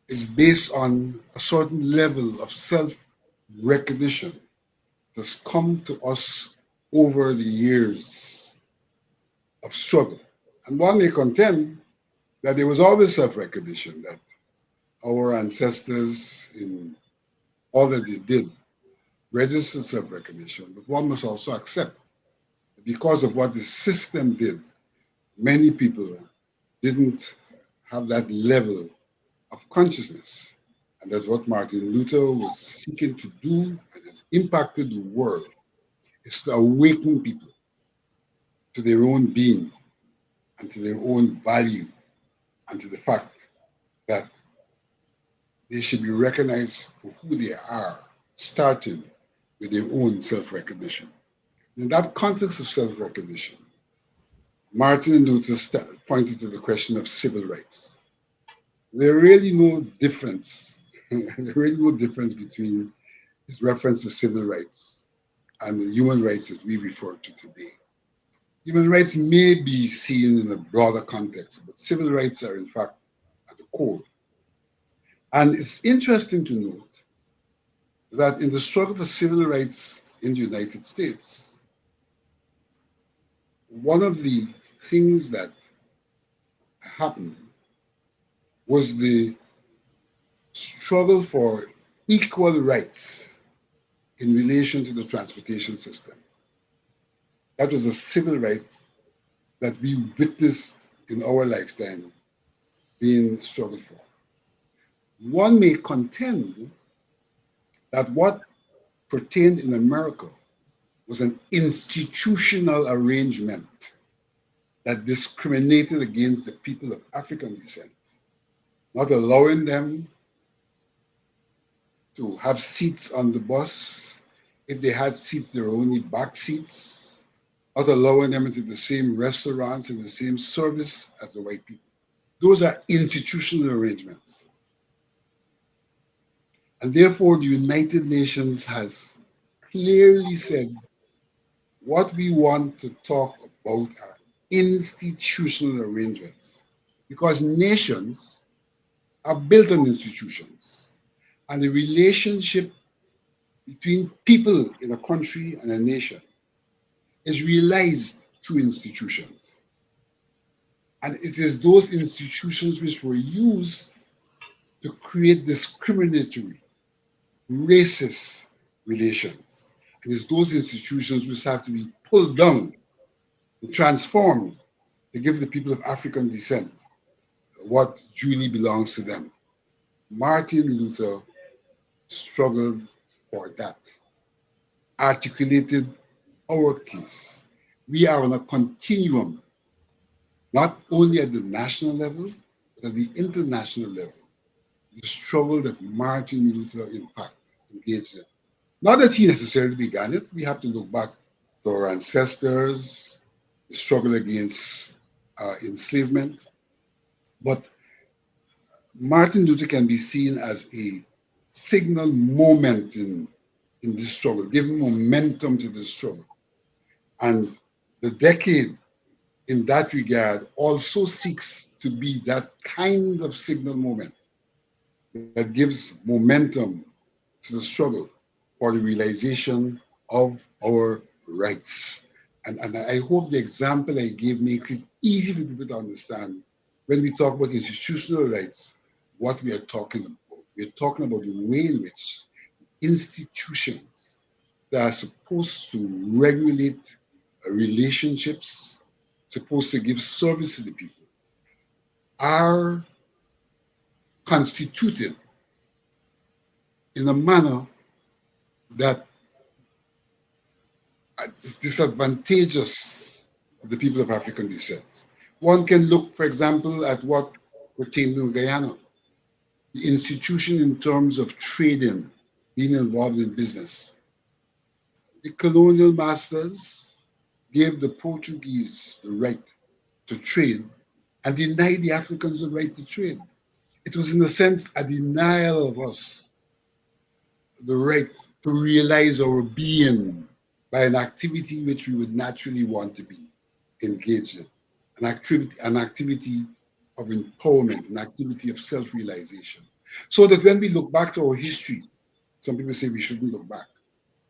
is based on a certain level of self-recognition that's come to us over the years of struggle. And one may contend that there was always self-recognition, that our ancestors, in all that they did, registered self-recognition. But one must also accept that because of what the system did, many people didn't have that level of consciousness. And that's what Martin Luther was seeking to do and has impacted the world, is to awaken people to their own being and to their own value and to the fact that they should be recognized for who they are, starting with their own self-recognition. In that context of self-recognition, Martin Luther pointed to the question of civil rights. There really no difference. There really no difference between his reference to civil rights and the human rights that we refer to today. Human rights may be seen in a broader context, but civil rights are in fact at the core. And it's interesting to note that in the struggle for civil rights in the United States, one of the things that happened was the struggle for equal rights in relation to the transportation system. That was a civil right that we witnessed in our lifetime being struggled for. One may contend that what pertained in America was an institutional arrangement that discriminated against the people of African descent, not allowing them to have seats on the bus if they had seats, they were only back seats, not allowing them into the same restaurants and the same service as the white people. Those are institutional arrangements. And therefore, the United Nations has clearly said what we want to talk about are institutional arrangements, because nations are built on institutions, and the relationship between people in a country and a nation is realized through institutions. And it is those institutions which were used to create discriminatory, racist relations. And it's those institutions which have to be pulled down and transformed to give the people of African descent what duly belongs to them. Martin Luther struggled for that, articulated our case. We are on a continuum, not only at the national level, but at the international level. The struggle that Martin Luther, in fact, engaged in. Not that he necessarily began it. We have to look back to our ancestors, the struggle against enslavement. But Martin Luther can be seen as a signal moment in this struggle, giving momentum to the struggle. And the decade in that regard also seeks to be that kind of signal moment that gives momentum to the struggle for the realization of our rights. And I hope the example I gave makes it easy for people to understand when we talk about institutional rights, what we are talking about. We're talking about the way in which institutions that are supposed to regulate relationships, supposed to give service to the people, are constituted in a manner that is disadvantageous to the people of African descent. One can look, for example, at what pertained to Guyana. The institution in terms of trading, being involved in business. The colonial masters gave the Portuguese the right to trade and denied the Africans the right to trade. It was, in a sense, a denial of us the right to realize our being by an activity which we would naturally want to be engaged in, an activity of empowerment, an activity of self-realization. So that when we look back to our history, some people say we shouldn't look back.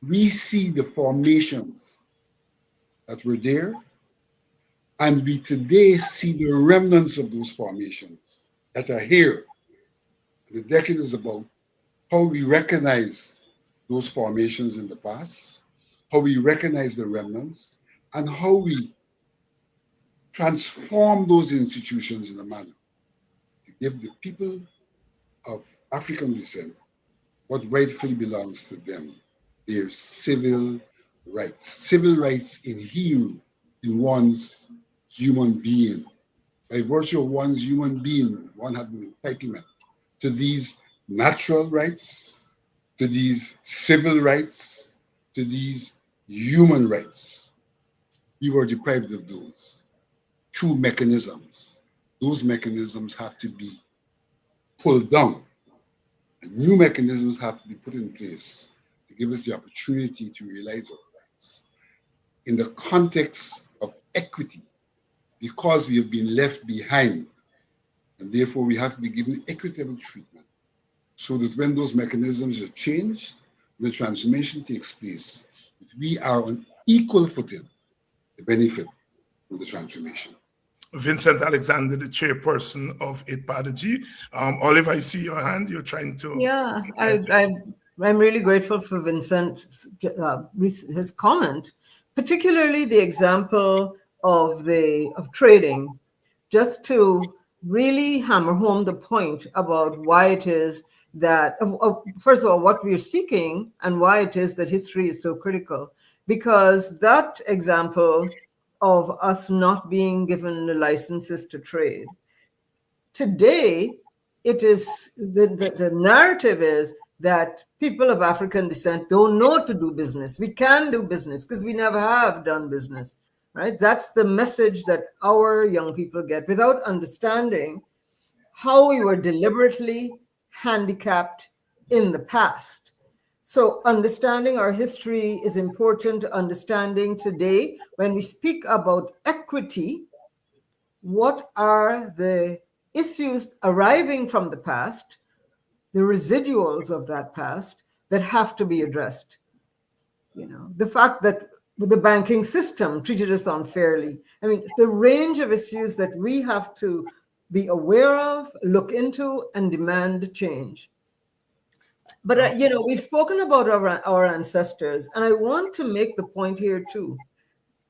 We see the formations that were there, and we today see the remnants of those formations that are here. The decade is about how we recognize those formations in the past, how we recognize the remnants, and how we transform those institutions in a manner to give the people of African descent what rightfully belongs to them, their civil rights. Civil rights inhere in one's human being. By virtue of one's human being, one has an entitlement to these natural rights, to these civil rights, to these human rights. We were deprived of those through mechanisms. Those mechanisms have to be pulled down. And new mechanisms have to be put in place to give us the opportunity to realize our rights in the context of equity, because we have been left behind, and therefore we have to be given equitable treatment, so that when those mechanisms are changed, the transformation takes place, we are on equal footing to benefit from the transformation. Vincent Alexander, the chairperson of IDPADA-G. Olive, I see your hand. You're trying to. Yeah, I'm really grateful for Vincent's his comment, particularly the example of trading, just to really hammer home the point about why it is that, first of all, what we're seeking and why it is that history is so critical. Because that example of us not being given the licenses to trade, today, it is the narrative is that people of African descent don't know to do business. We can do business because we never have done business, right? That's the message that our young people get without understanding how we were deliberately handicapped in the past. So understanding our history is important. Understanding today, when we speak about equity, what are the issues arriving from the past, the residuals of that past that have to be addressed. You know, the fact that the banking system treated us unfairly. I mean, the range of issues that we have to be aware of, look into, and demand change. But, you know, we've spoken about our ancestors, and I want to make the point here too,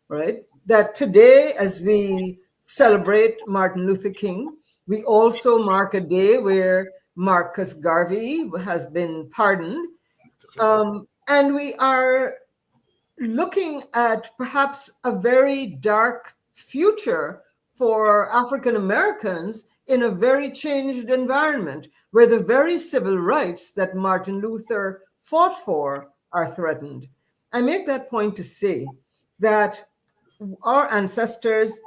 right? That today, as we celebrate Martin Luther King, we also mark a day where Marcus Garvey has been pardoned. And we are looking at perhaps a very dark future for African Americans in a very changed environment where the very civil rights that Martin Luther fought for are threatened. I make that point to say that our ancestors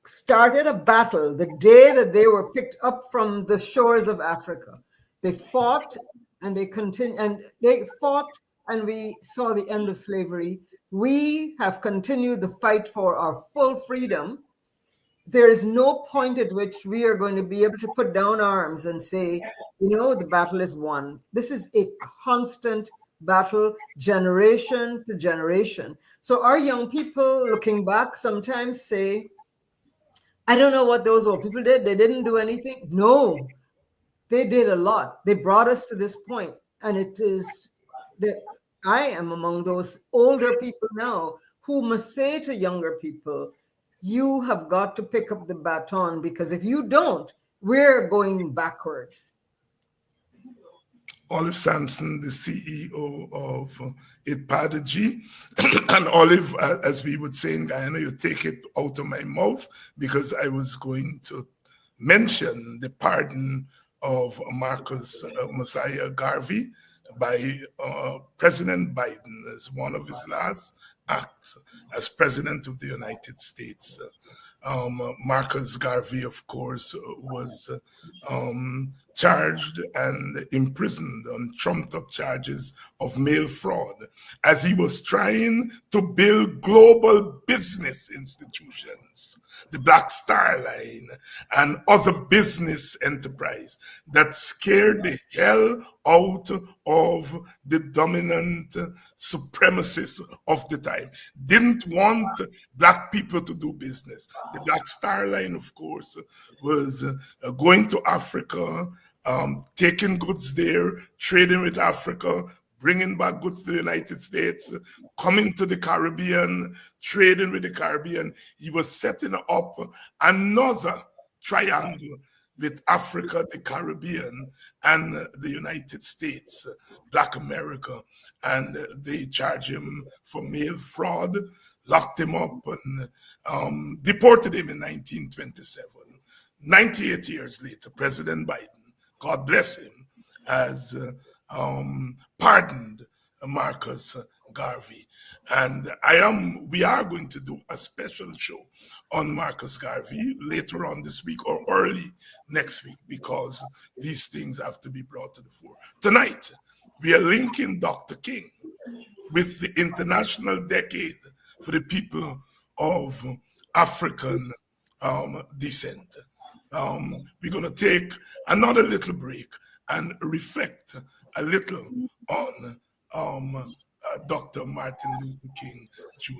started a battle the day that they were picked up from the shores of Africa. They fought and they continued, and they fought, and we saw the end of slavery. We have continued the fight for our full freedom. There is no point at which we are going to be able to put down arms and say, you know, the battle is won. This is a constant battle, generation to generation. So our young people looking back sometimes say, I don't know what those old people did. They didn't do anything. No, they did a lot. They brought us to this point. And it is that I am among those older people now who must say to younger people, you have got to pick up the baton, because if you don't, we're going backwards. Olive Sampson, the CEO of IDPADA-G. And Olive, as we would say in Guyana, you take it out of my mouth, because I was going to mention the pardon of Marcus Mosiah Garvey by President Biden as one of his last acts as President of the United States. Marcus Garvey, of course, was charged and imprisoned on trumped-up charges of mail fraud as he was trying to build global business institutions, the Black Star Line, and other business enterprise that scared the hell out of the dominant supremacists of the time. Didn't want Black people to do business. The Black Star Line, of course, was going to Africa, taking goods there, trading with Africa, bringing back goods to the United States, coming to the Caribbean, trading with the Caribbean. He was setting up another triangle with Africa, the Caribbean, and the United States, Black America. And they charged him for mail fraud, locked him up, and deported him in 1927. 98 years later, President Biden, God bless him, has pardoned Marcus Garvey. And we are going to do a special show on Marcus Garvey later on this week or early next week, because these things have to be brought to the fore. Tonight, we are linking Dr. King with the International Decade for the people of African descent. We're going to take another little break and reflect a little on Dr. Martin Luther King Jr.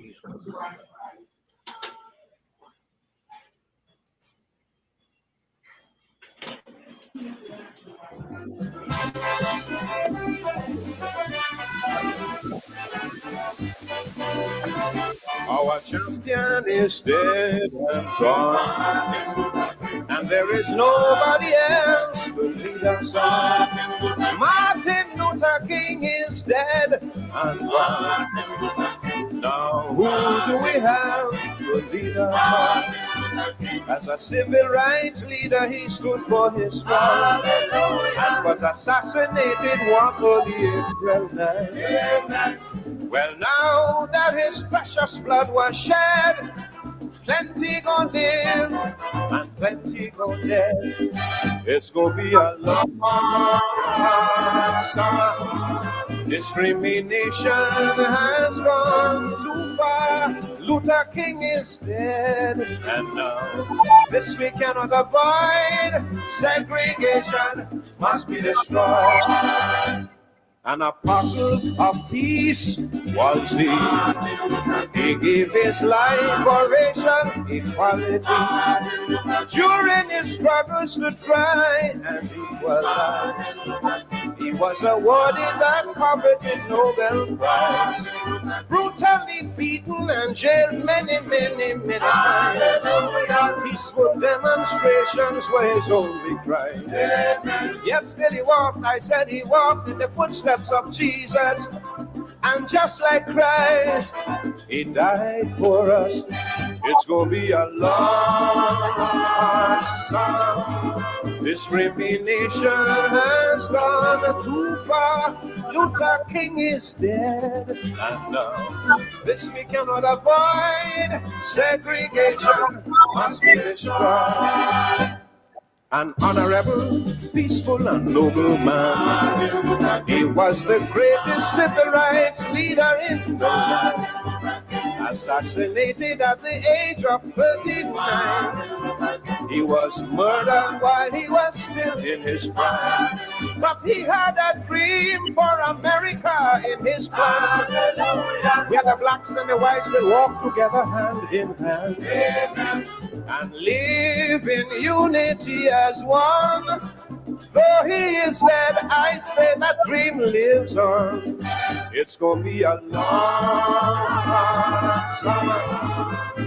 Our champion is dead and gone, and there is nobody else to lead us on. Martin Luther King is dead and gone. Now who do we have to lead us on? As a civil rights leader, he stood for his cause, and was assassinated one early April night. Well, now that his precious blood was shed, plenty gon' live and plenty gon' dead. It's gonna be a long summer. Discrimination has gone too far. Luther King is dead, and now this we cannot avoid. Segregation must be destroyed. An apostle of peace was he. He gave his life for racial equality. During his struggles to try and equalize, he was awarded that coveted Nobel Prize. Brutally beaten and jailed many, many, many times. Peaceful demonstrations were his only crime. Yet still he walked, I said he walked in the footsteps of Jesus. And just like Christ, he died for us. It's gonna be a long summer. Discrimination has gone too far. Luther King is dead, and now this we cannot avoid. Segregation must be destroyed. An honorable, peaceful, and noble man. He was the greatest civil rights leader in the land. Assassinated at the age of 39. He was murdered while he was still in his prime. But he had a dream for America in his plan. Where the blacks and the whites will walk together hand in hand. And live in unity as one. Though he is dead, I say that dream lives on. It's gonna be a long summer.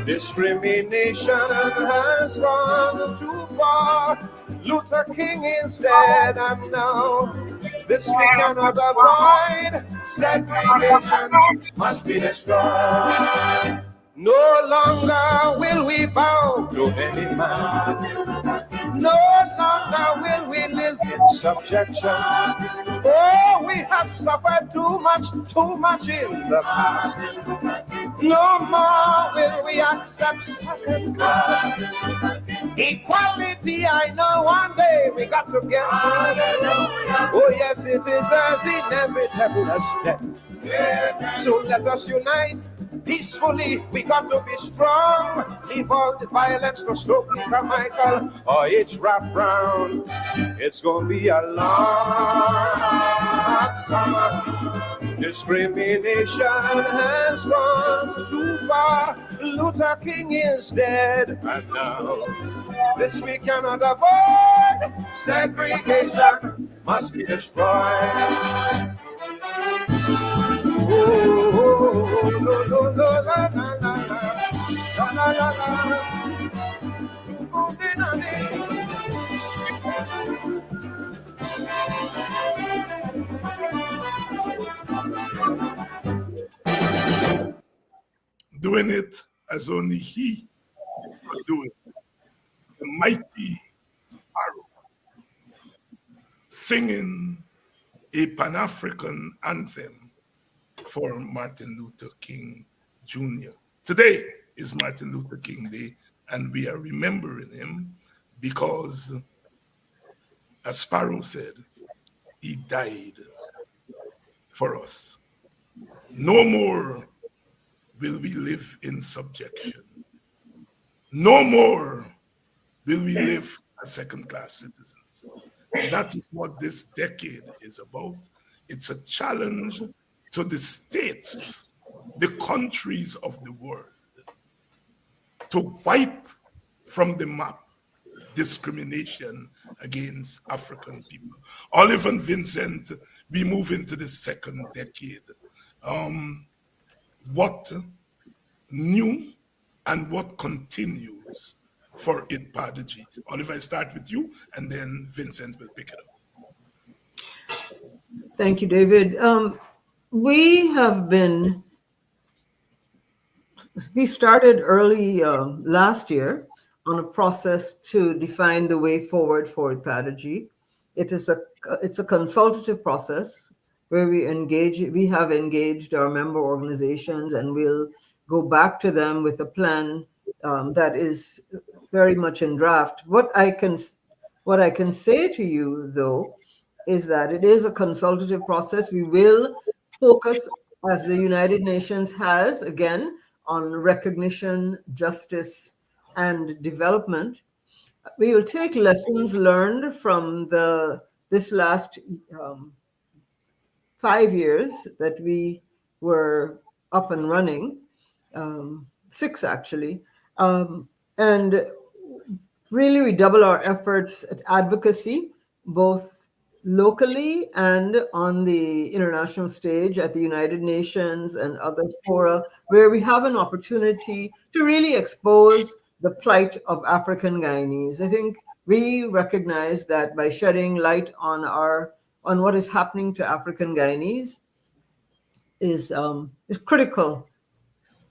Discrimination has gone too far. Luther King is dead, and now this we cannot avoid. Segregation must be destroyed. No longer will we bow to any man. No longer will we live in subjection. Oh, we have suffered too much in the past. No more will we accept second class. Equality, I know one day we got to get. Oh yes, it is as inevitable as death. So let us unite. Peacefully, we got to be strong. Leave all the violence to Stokely Carmichael or H. Rap Brown. It's gonna be a long summer. Discrimination has gone too far. Luther King is dead, and now this we cannot avoid. Segregation must be destroyed. Doing it as only he could do it. The mighty sparrow singing a Pan-African anthem for Martin Luther King Jr. Today is Martin Luther King Day, and we are remembering him because, as Sparrow said, he died for us. No more will we live in subjection. No more will we live as second-class citizens. That is what this decade is about. It's a challenge to the states, the countries of the world, to wipe from the map discrimination against African people. Olive and Vincent, we move into the second decade. What new and what continues for IDPADA-G? Olive, I start with you, and then Vincent will pick it up. Thank you, David. We started early last year on a process to define the way forward for IDPADA-G. it's a consultative process where we have engaged our member organizations, and we'll go back to them with a plan that is very much in draft. What I can say to you, though, is that it is a consultative process. We will focus, as the United Nations has, again, on recognition, justice, and development. We will take lessons learned from this last 5 years that we were up and running, 6 actually, and really redouble our efforts at advocacy, both locally and on the international stage at the United Nations and other fora, where we have an opportunity to really expose the plight of African Guyanese. I think we recognize that by shedding light on what is happening to African Guyanese is critical.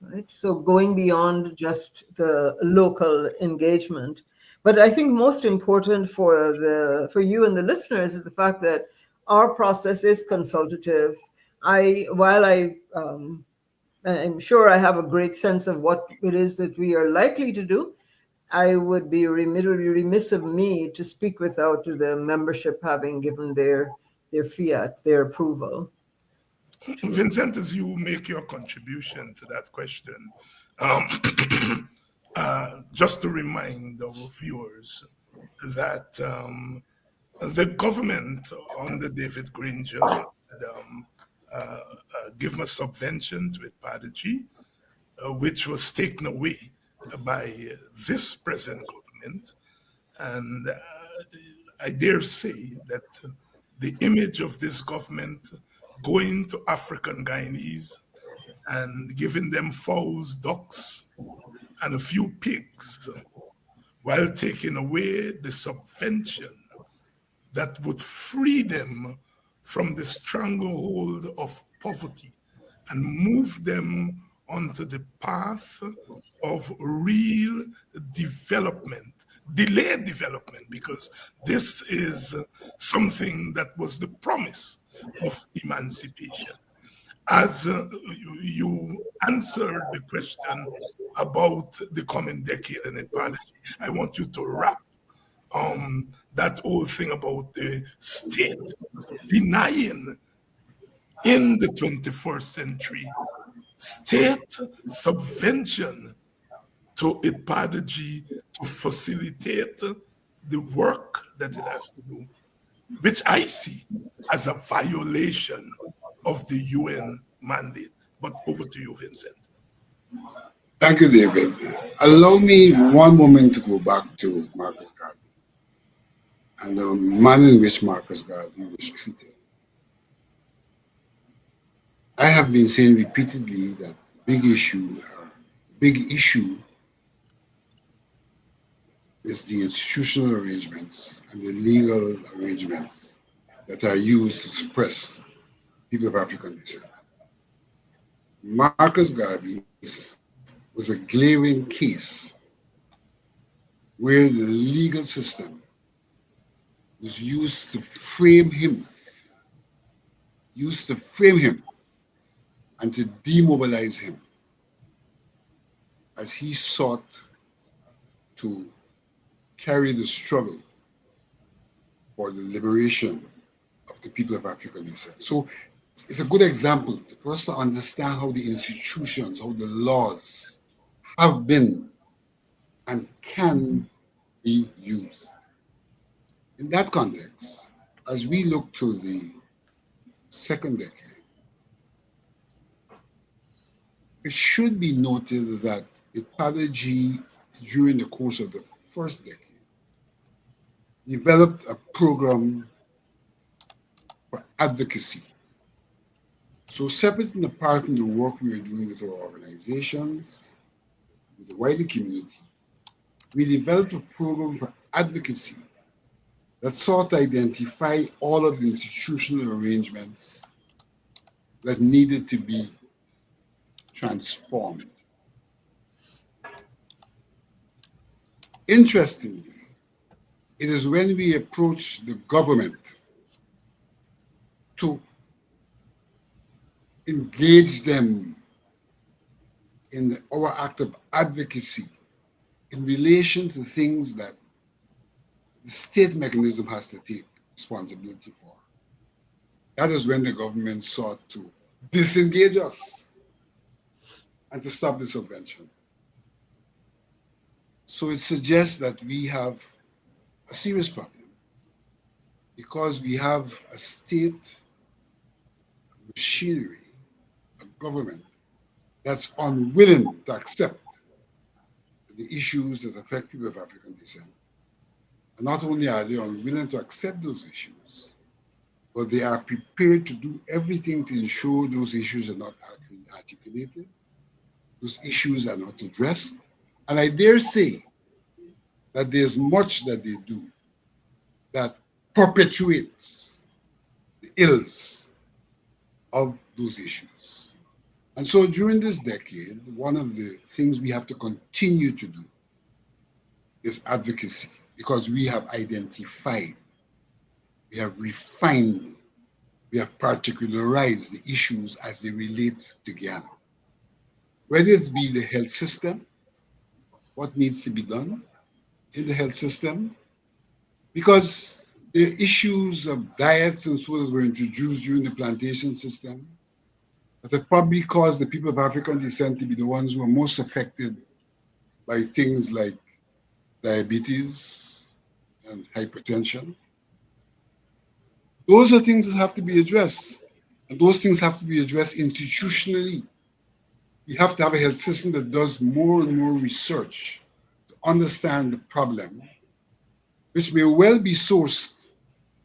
Right? So going beyond just the local engagement. But I think most important for you and the listeners is the fact that our process is consultative. While I'm sure I have a great sense of what it is that we are likely to do, I would be remiss of me to speak without the membership having given their fiat, their approval. Vincent, as you make your contribution to that question, just to remind our viewers that the government under David Granger gave a subvention to IDPADA-G, which was taken away by this present government. And I dare say that the image of this government going to African Guyanese and giving them fowls, ducks, and a few pigs, while taking away the subvention that would free them from the stranglehold of poverty and move them onto the path of real development, delayed development, because this is something that was the promise of emancipation. As you answered the question about the coming decade and IDPADA-G, I want you to wrap that whole thing about the state denying in the 21st century state subvention to IDPADA-G to facilitate the work that it has to do, which I see as a violation of the UN mandate. But over to you, Vincent. Thank you, David. Allow me one moment to go back to Marcus Garvey and the manner in which Marcus Garvey was treated. I have been saying repeatedly that big issue is the institutional arrangements and the legal arrangements that are used to suppress people of African descent. Marcus Garvey was a glaring case where the legal system was used to frame him and to demobilize him as he sought to carry the struggle for the liberation of the people of African descent. So it's a good example for us to understand how the institutions, how the laws have been and can be used. In that context, as we look to the second decade, it should be noted that IDPADA-G, during the course of the first decade, developed a program for advocacy. So separate and apart from the work we are doing with our organizations, with the wider community, we developed a program for advocacy that sought to identify all of the institutional arrangements that needed to be transformed. Interestingly, It is when we approach the government to engage them in our act of advocacy in relation to things that the state mechanism has to take responsibility for. That is when the government sought to disengage us and to stop the subvention. So it suggests that we have a serious problem because we have a state machinery, a government that's unwilling to accept the issues that affect people of African descent. And not only are they unwilling to accept those issues, but they are prepared to do everything to ensure those issues are not articulated, those issues are not addressed. And I dare say that there's much that they do that perpetuates the ills of those issues. And so during this decade, one of the things we have to continue to do is advocacy, because we have identified, we have refined, we have particularized the issues as they relate to Guyana. Whether it be the health system, what needs to be done in the health system, because the issues of diets and so that were introduced during the plantation system that have probably caused the people of African descent to be the ones who are most affected by things like diabetes and hypertension. Those are things that have to be addressed, and those things have to be addressed institutionally. We have to have a health system that does more and more research to understand the problem, which may well be sourced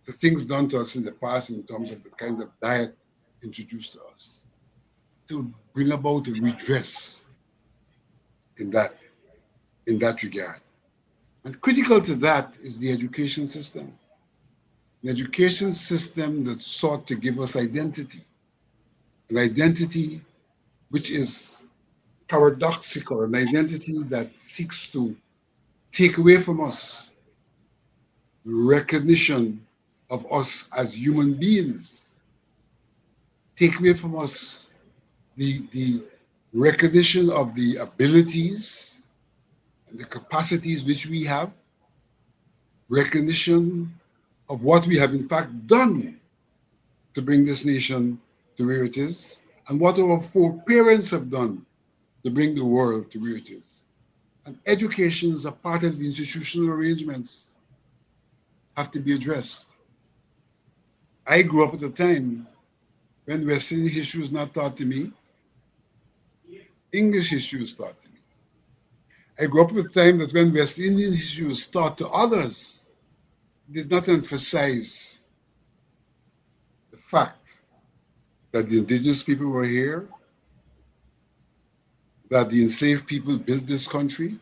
to things done to us in the past in terms of the kind of diet introduced to us, to bring about a redress in that regard. And critical to that is the education system. An education system that sought to give us identity, an identity which is paradoxical, an identity that seeks to take away from us the recognition of us as human beings, take away from us the recognition of the abilities and the capacities which we have, recognition of what we have in fact done to bring this nation to where it is, and what our foreparents have done to bring the world to where it is. And education is a part of the institutional arrangements have to be addressed. I grew up at a time when West Indian history was not taught to me. English history was taught to me. I grew up at a time that when West Indian history was taught to others, did not emphasize the fact that the indigenous people were here, that the enslaved people built this country.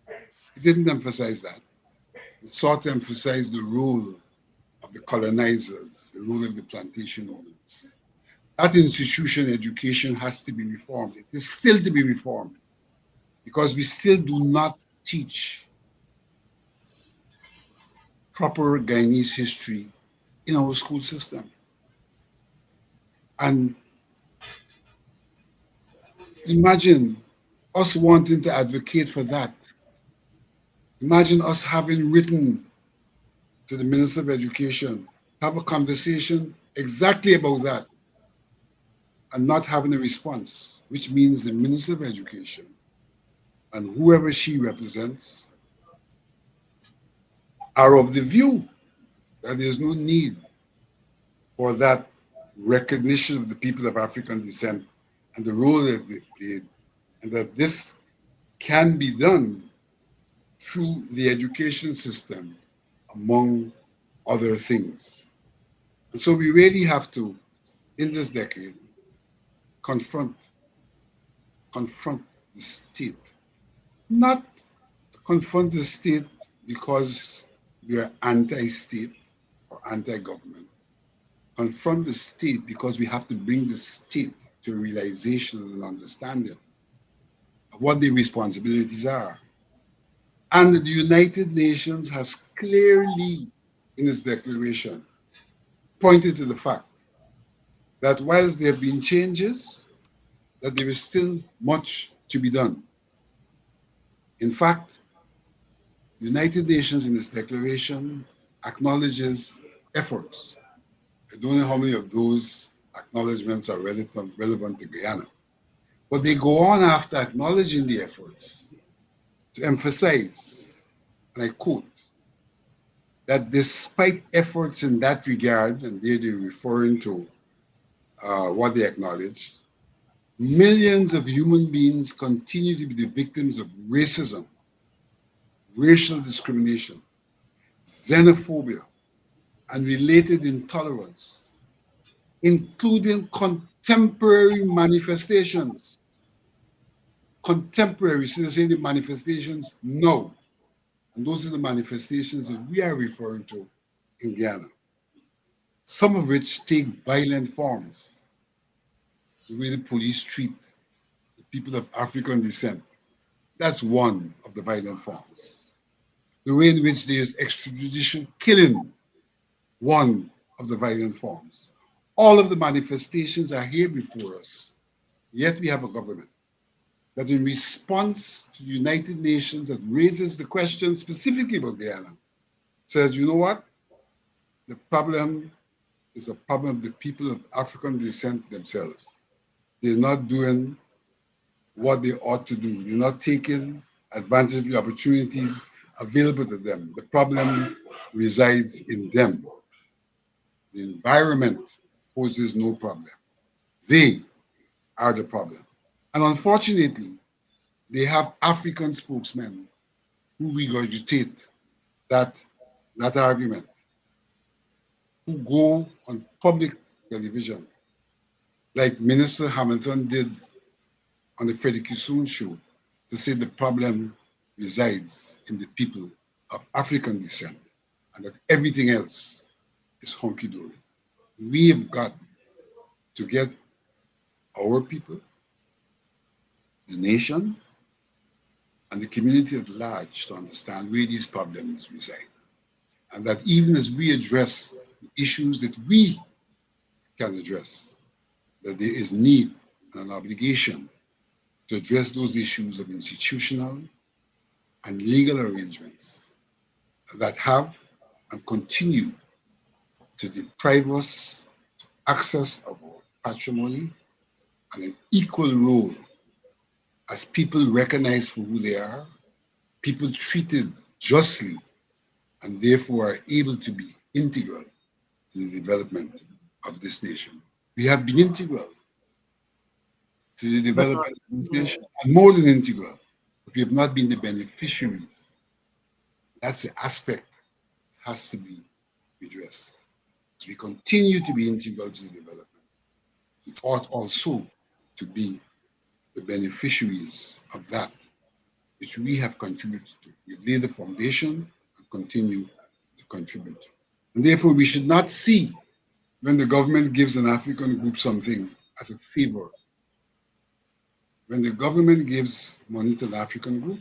It didn't emphasize that. It sought to emphasize the role of the colonizers, the role of the plantation owners. That institution, education, has to be reformed. It is still to be reformed because we still do not teach proper Guyanese history in our school system. And imagine us wanting to advocate for that. Imagine us having written to the Minister of Education, have a conversation exactly about that, and not having a response, which means the Minister of Education and whoever she represents are of the view that there's no need for that recognition of the people of African descent and the role that they played, and that this can be done through the education system, among other things. And so we really have to, in this decade, confront the state. Not confront the state because we are anti-state or anti-government. Confront the state because we have to bring the state to a realization and understanding of what the responsibilities are. And the United Nations has clearly, in its declaration, pointed to the fact that whilst there have been changes, that there is still much to be done. In fact, the United Nations in its declaration acknowledges efforts. I don't know how many of those acknowledgements are relevant to Guyana, but they go on after acknowledging the efforts to emphasize, and I quote, that despite efforts in that regard, and there they're referring to what they acknowledged, millions of human beings continue to be the victims of racism, racial discrimination, xenophobia, and related intolerance, including contemporary manifestations. Contemporary, so they say the manifestations, no. And those are the manifestations that we are referring to in Guyana, some of which take violent forms. The way the police treat the people of African descent, that's one of the violent forms. The way in which there is extrajudicial killing, one of the violent forms. All of the manifestations are here before us, yet we have a government that in response to the United Nations that raises the question specifically about Guyana, says, you know what? The problem is a problem of the people of African descent themselves. They're not doing what they ought to do. They're not taking advantage of the opportunities available to them. The problem resides in them. The environment poses no problem. They are the problem. And unfortunately, they have African spokesmen who regurgitate that argument, who go on public television, like Minister Hamilton did on the Freddie Kissoon show, to say the problem resides in the people of African descent and that everything else is honky-dory. We have got to get our people, the nation, and the community at large to understand where these problems reside. And that even as we address the issues that we can address, that there is need and an obligation to address those issues of institutional and legal arrangements that have and continue to deprive us of access of our patrimony and an equal role as people recognized for who they are, people treated justly, and therefore are able to be integral to the development of this nation. We have been integral to the development of this nation, and more than integral, but we have not been the beneficiaries. That's the aspect that has to be addressed. As we continue to be integral to the development, we ought also to be the beneficiaries of that which we have contributed to. We lay the foundation and continue to contribute. And therefore, we should not see when the government gives an African group something as a favor. When the government gives money to the African group,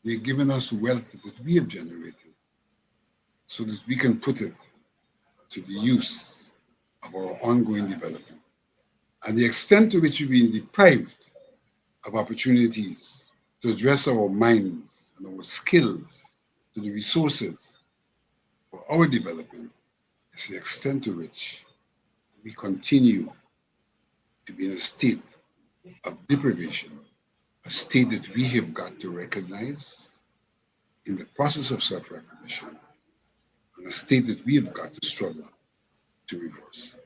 they're giving us wealth that we have generated so that we can put it to the use of our ongoing development. And the extent to which we've been deprived of opportunities to address our minds and our skills to the resources for our development is the extent to which we continue to be in a state of deprivation, a state that we have got to recognize in the process of self-recognition, and a state that we have got to struggle to reverse.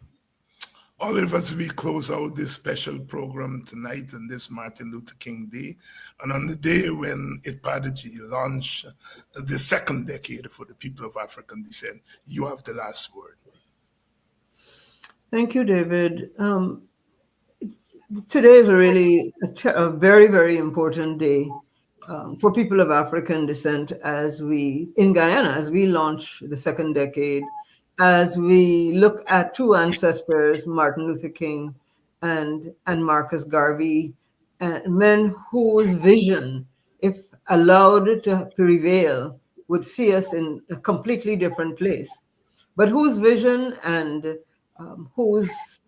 Olive, as we close out this special program tonight on this Martin Luther King Day, and on the day when IDPADA-G launched the second decade for the people of African descent, you have the last word. Thank you, David. Today is a very, very important day for people of African descent in Guyana, as we launch the second decade, as we look at two ancestors, Martin Luther King and Marcus Garvey, men whose vision, if allowed to prevail would see us in a completely different place, but whose vision and whose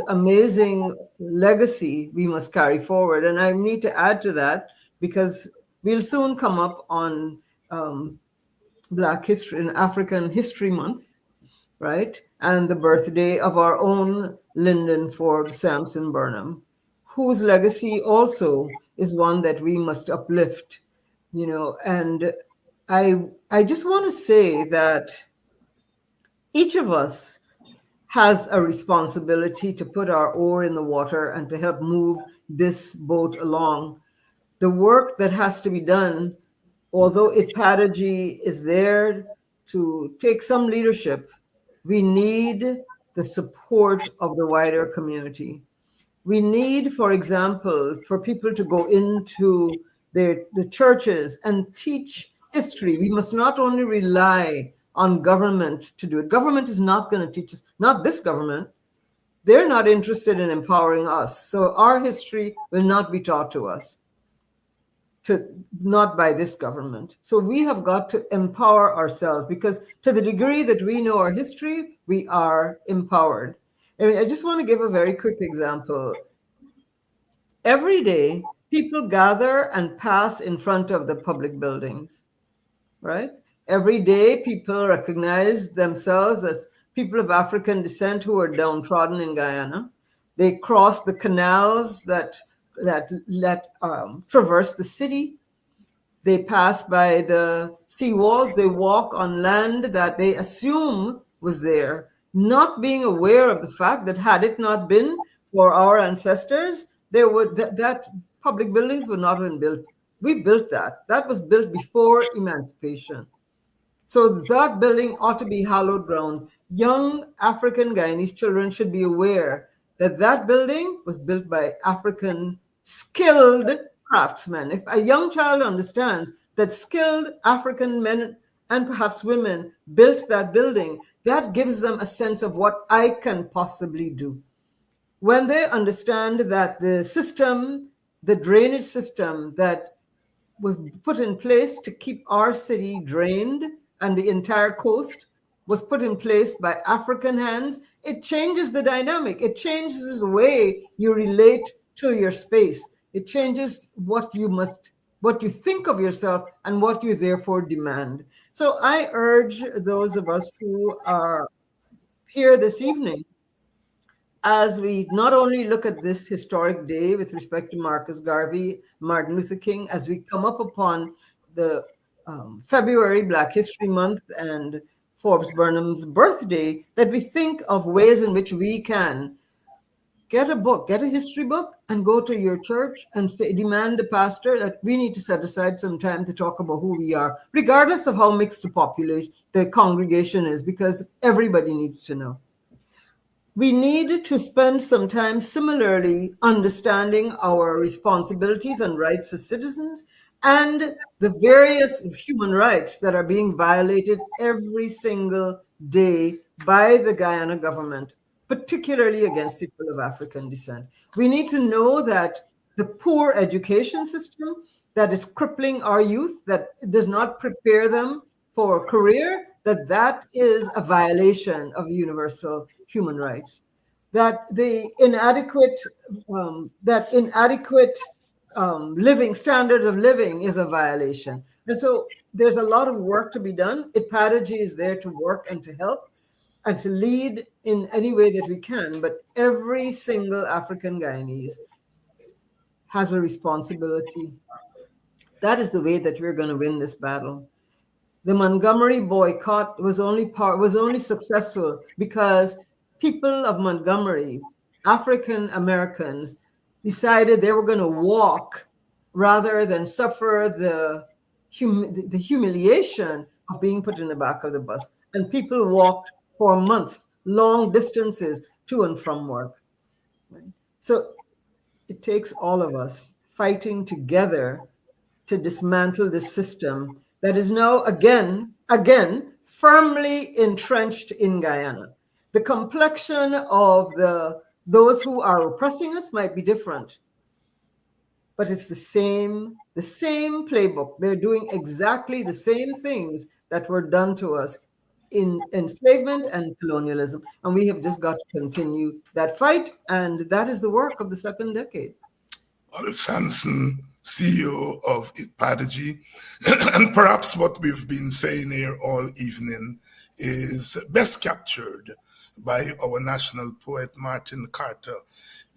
amazing legacy we must carry forward. And I need to add to that because we'll soon come up on Black History and African History Month, right? And the birthday of our own Lyndon Forbes Sampson Burnham, whose legacy also is one that we must uplift, you know. And I just want to say that each of us has a responsibility to put our oar in the water and to help move this boat along. The work that has to be done, although IDPADA-G is there to take some leadership, we need the support of the wider community. We need, for example, for people to go into the churches and teach history. We must not only rely on government to do it. Government is not going to teach us, not this government. They're not interested in empowering us. So our history will not be taught to us, not by this government. So we have got to empower ourselves, because to the degree that we know our history, we are empowered. I just want to give a very quick example. Every day, people gather and pass in front of the public buildings, right? Every day, people recognize themselves as people of African descent who are downtrodden in Guyana. They cross the canals that traverse the city. They pass by the seawalls. They walk on land that they assume was there, not being aware of the fact that had it not been for our ancestors, that public buildings would not have been built. We built that. That was built before emancipation. So that building ought to be hallowed ground. Young African Guyanese children should be aware that that building was built by African skilled craftsmen. If a young child understands that skilled African men and perhaps women built that building, that gives them a sense of what I can possibly do. When they understand that the system, the drainage system that was put in place to keep our city drained and the entire coast was put in place by African hands, it changes the dynamic. It changes the way you relate to your space. It changes what you think of yourself and what you therefore demand. So I urge those of us who are here this evening, as we not only look at this historic day with respect to Marcus Garvey, Martin Luther King, as we come up upon the February Black History Month and Forbes Burnham's birthday, that we think of ways in which we can get a book, get a history book, and go to your church and say, demand the pastor that we need to set aside some time to talk about who we are, regardless of how mixed the population, the congregation is, because everybody needs to know. We need to spend some time similarly understanding our responsibilities and rights as citizens and the various human rights that are being violated every single day by the Guyana government, particularly against people of African descent. We need to know that the poor education system that is crippling our youth, that does not prepare them for a career, that is a violation of universal human rights. That the inadequate living standards of living is a violation. And so there's a lot of work to be done. IDPADA-G is there to work and to help and to lead in any way that we can. But every single African Guyanese has a responsibility. That is the way that we're going to win this battle. The Montgomery boycott was only successful because people of Montgomery, African Americans, decided they were going to walk rather than suffer the humiliation of being put in the back of the bus. And people walked for months, long distances to and from work. So it takes all of us fighting together to dismantle this system that is now again firmly entrenched in Guyana. The complexion of those who are oppressing us might be different, but it's the same playbook. They're doing exactly the same things that were done to us in enslavement and colonialism. And we have just got to continue that fight. And that is the work of the second decade. Olive Sampson, CEO of IDPADA-G, and perhaps what we've been saying here all evening is best captured by our national poet Martin Carter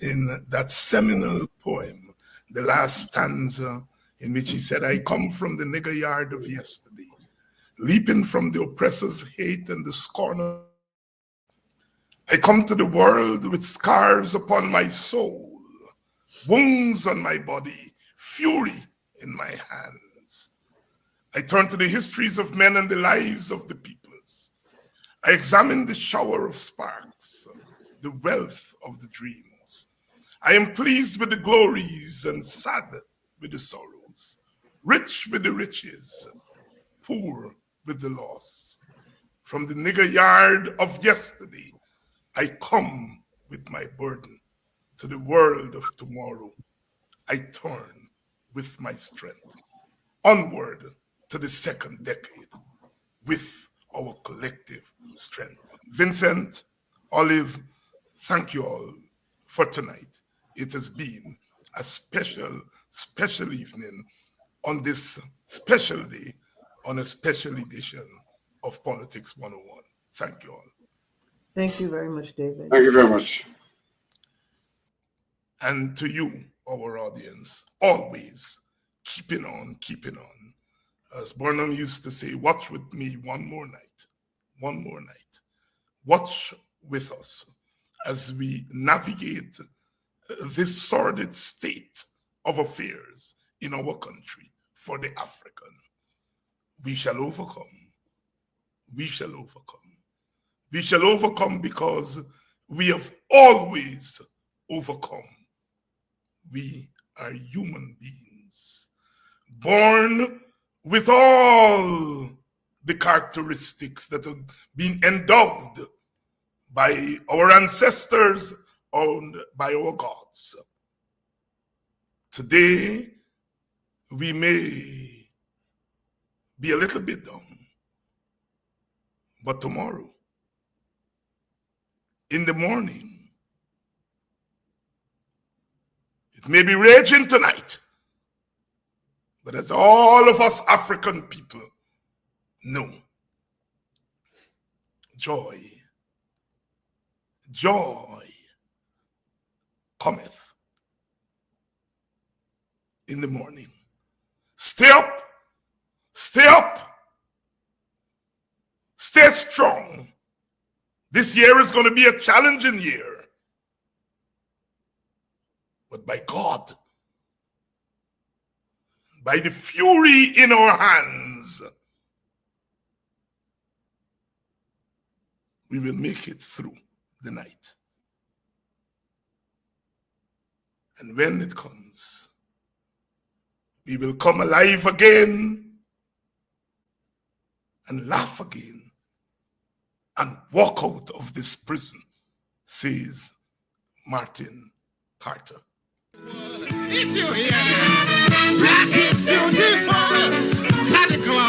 in that seminal poem, the last stanza, in which he said, "I come from the nigger yard of yesterday, leaping from the oppressor's hate and the scorn of... I come to the world with scars upon my soul, wounds on my body, fury in my hands. I turn to the histories of men and the lives of the peoples. I examine the shower of sparks, the wealth of the dreams. I am pleased with the glories and sad with the sorrows, rich with the riches, poor with the loss. From the nigger yard of yesterday, I come with my burden. To the world of tomorrow, I turn with my strength. Onward to the second decade with our collective strength." Vincent, Olive, thank you all for tonight. It has been a special evening on this special day, on a special edition of Politics 101. Thank you all. Thank you very much, David. Thank you very much. And to you, our audience, always keeping on, keeping on. As Burnham used to say, watch with me one more night, one more night. Watch with us as we navigate this sordid state of affairs in our country for the African. We shall overcome. We shall overcome. We shall overcome because we have always overcome. We are human beings, born with all the characteristics that have been endowed by our ancestors and by our gods. Today, we may be a little bit down, but tomorrow, in the morning, it may be raging tonight, but as all of us African people know, joy cometh in the morning. Stay up, stay strong. This year is going to be a challenging year. But by God, by the fury in our hands, we will make it through the night. And when it comes, we will come alive again and laugh again and walk out of this prison, says Martin Carter. If you hear that, black is beautiful, radical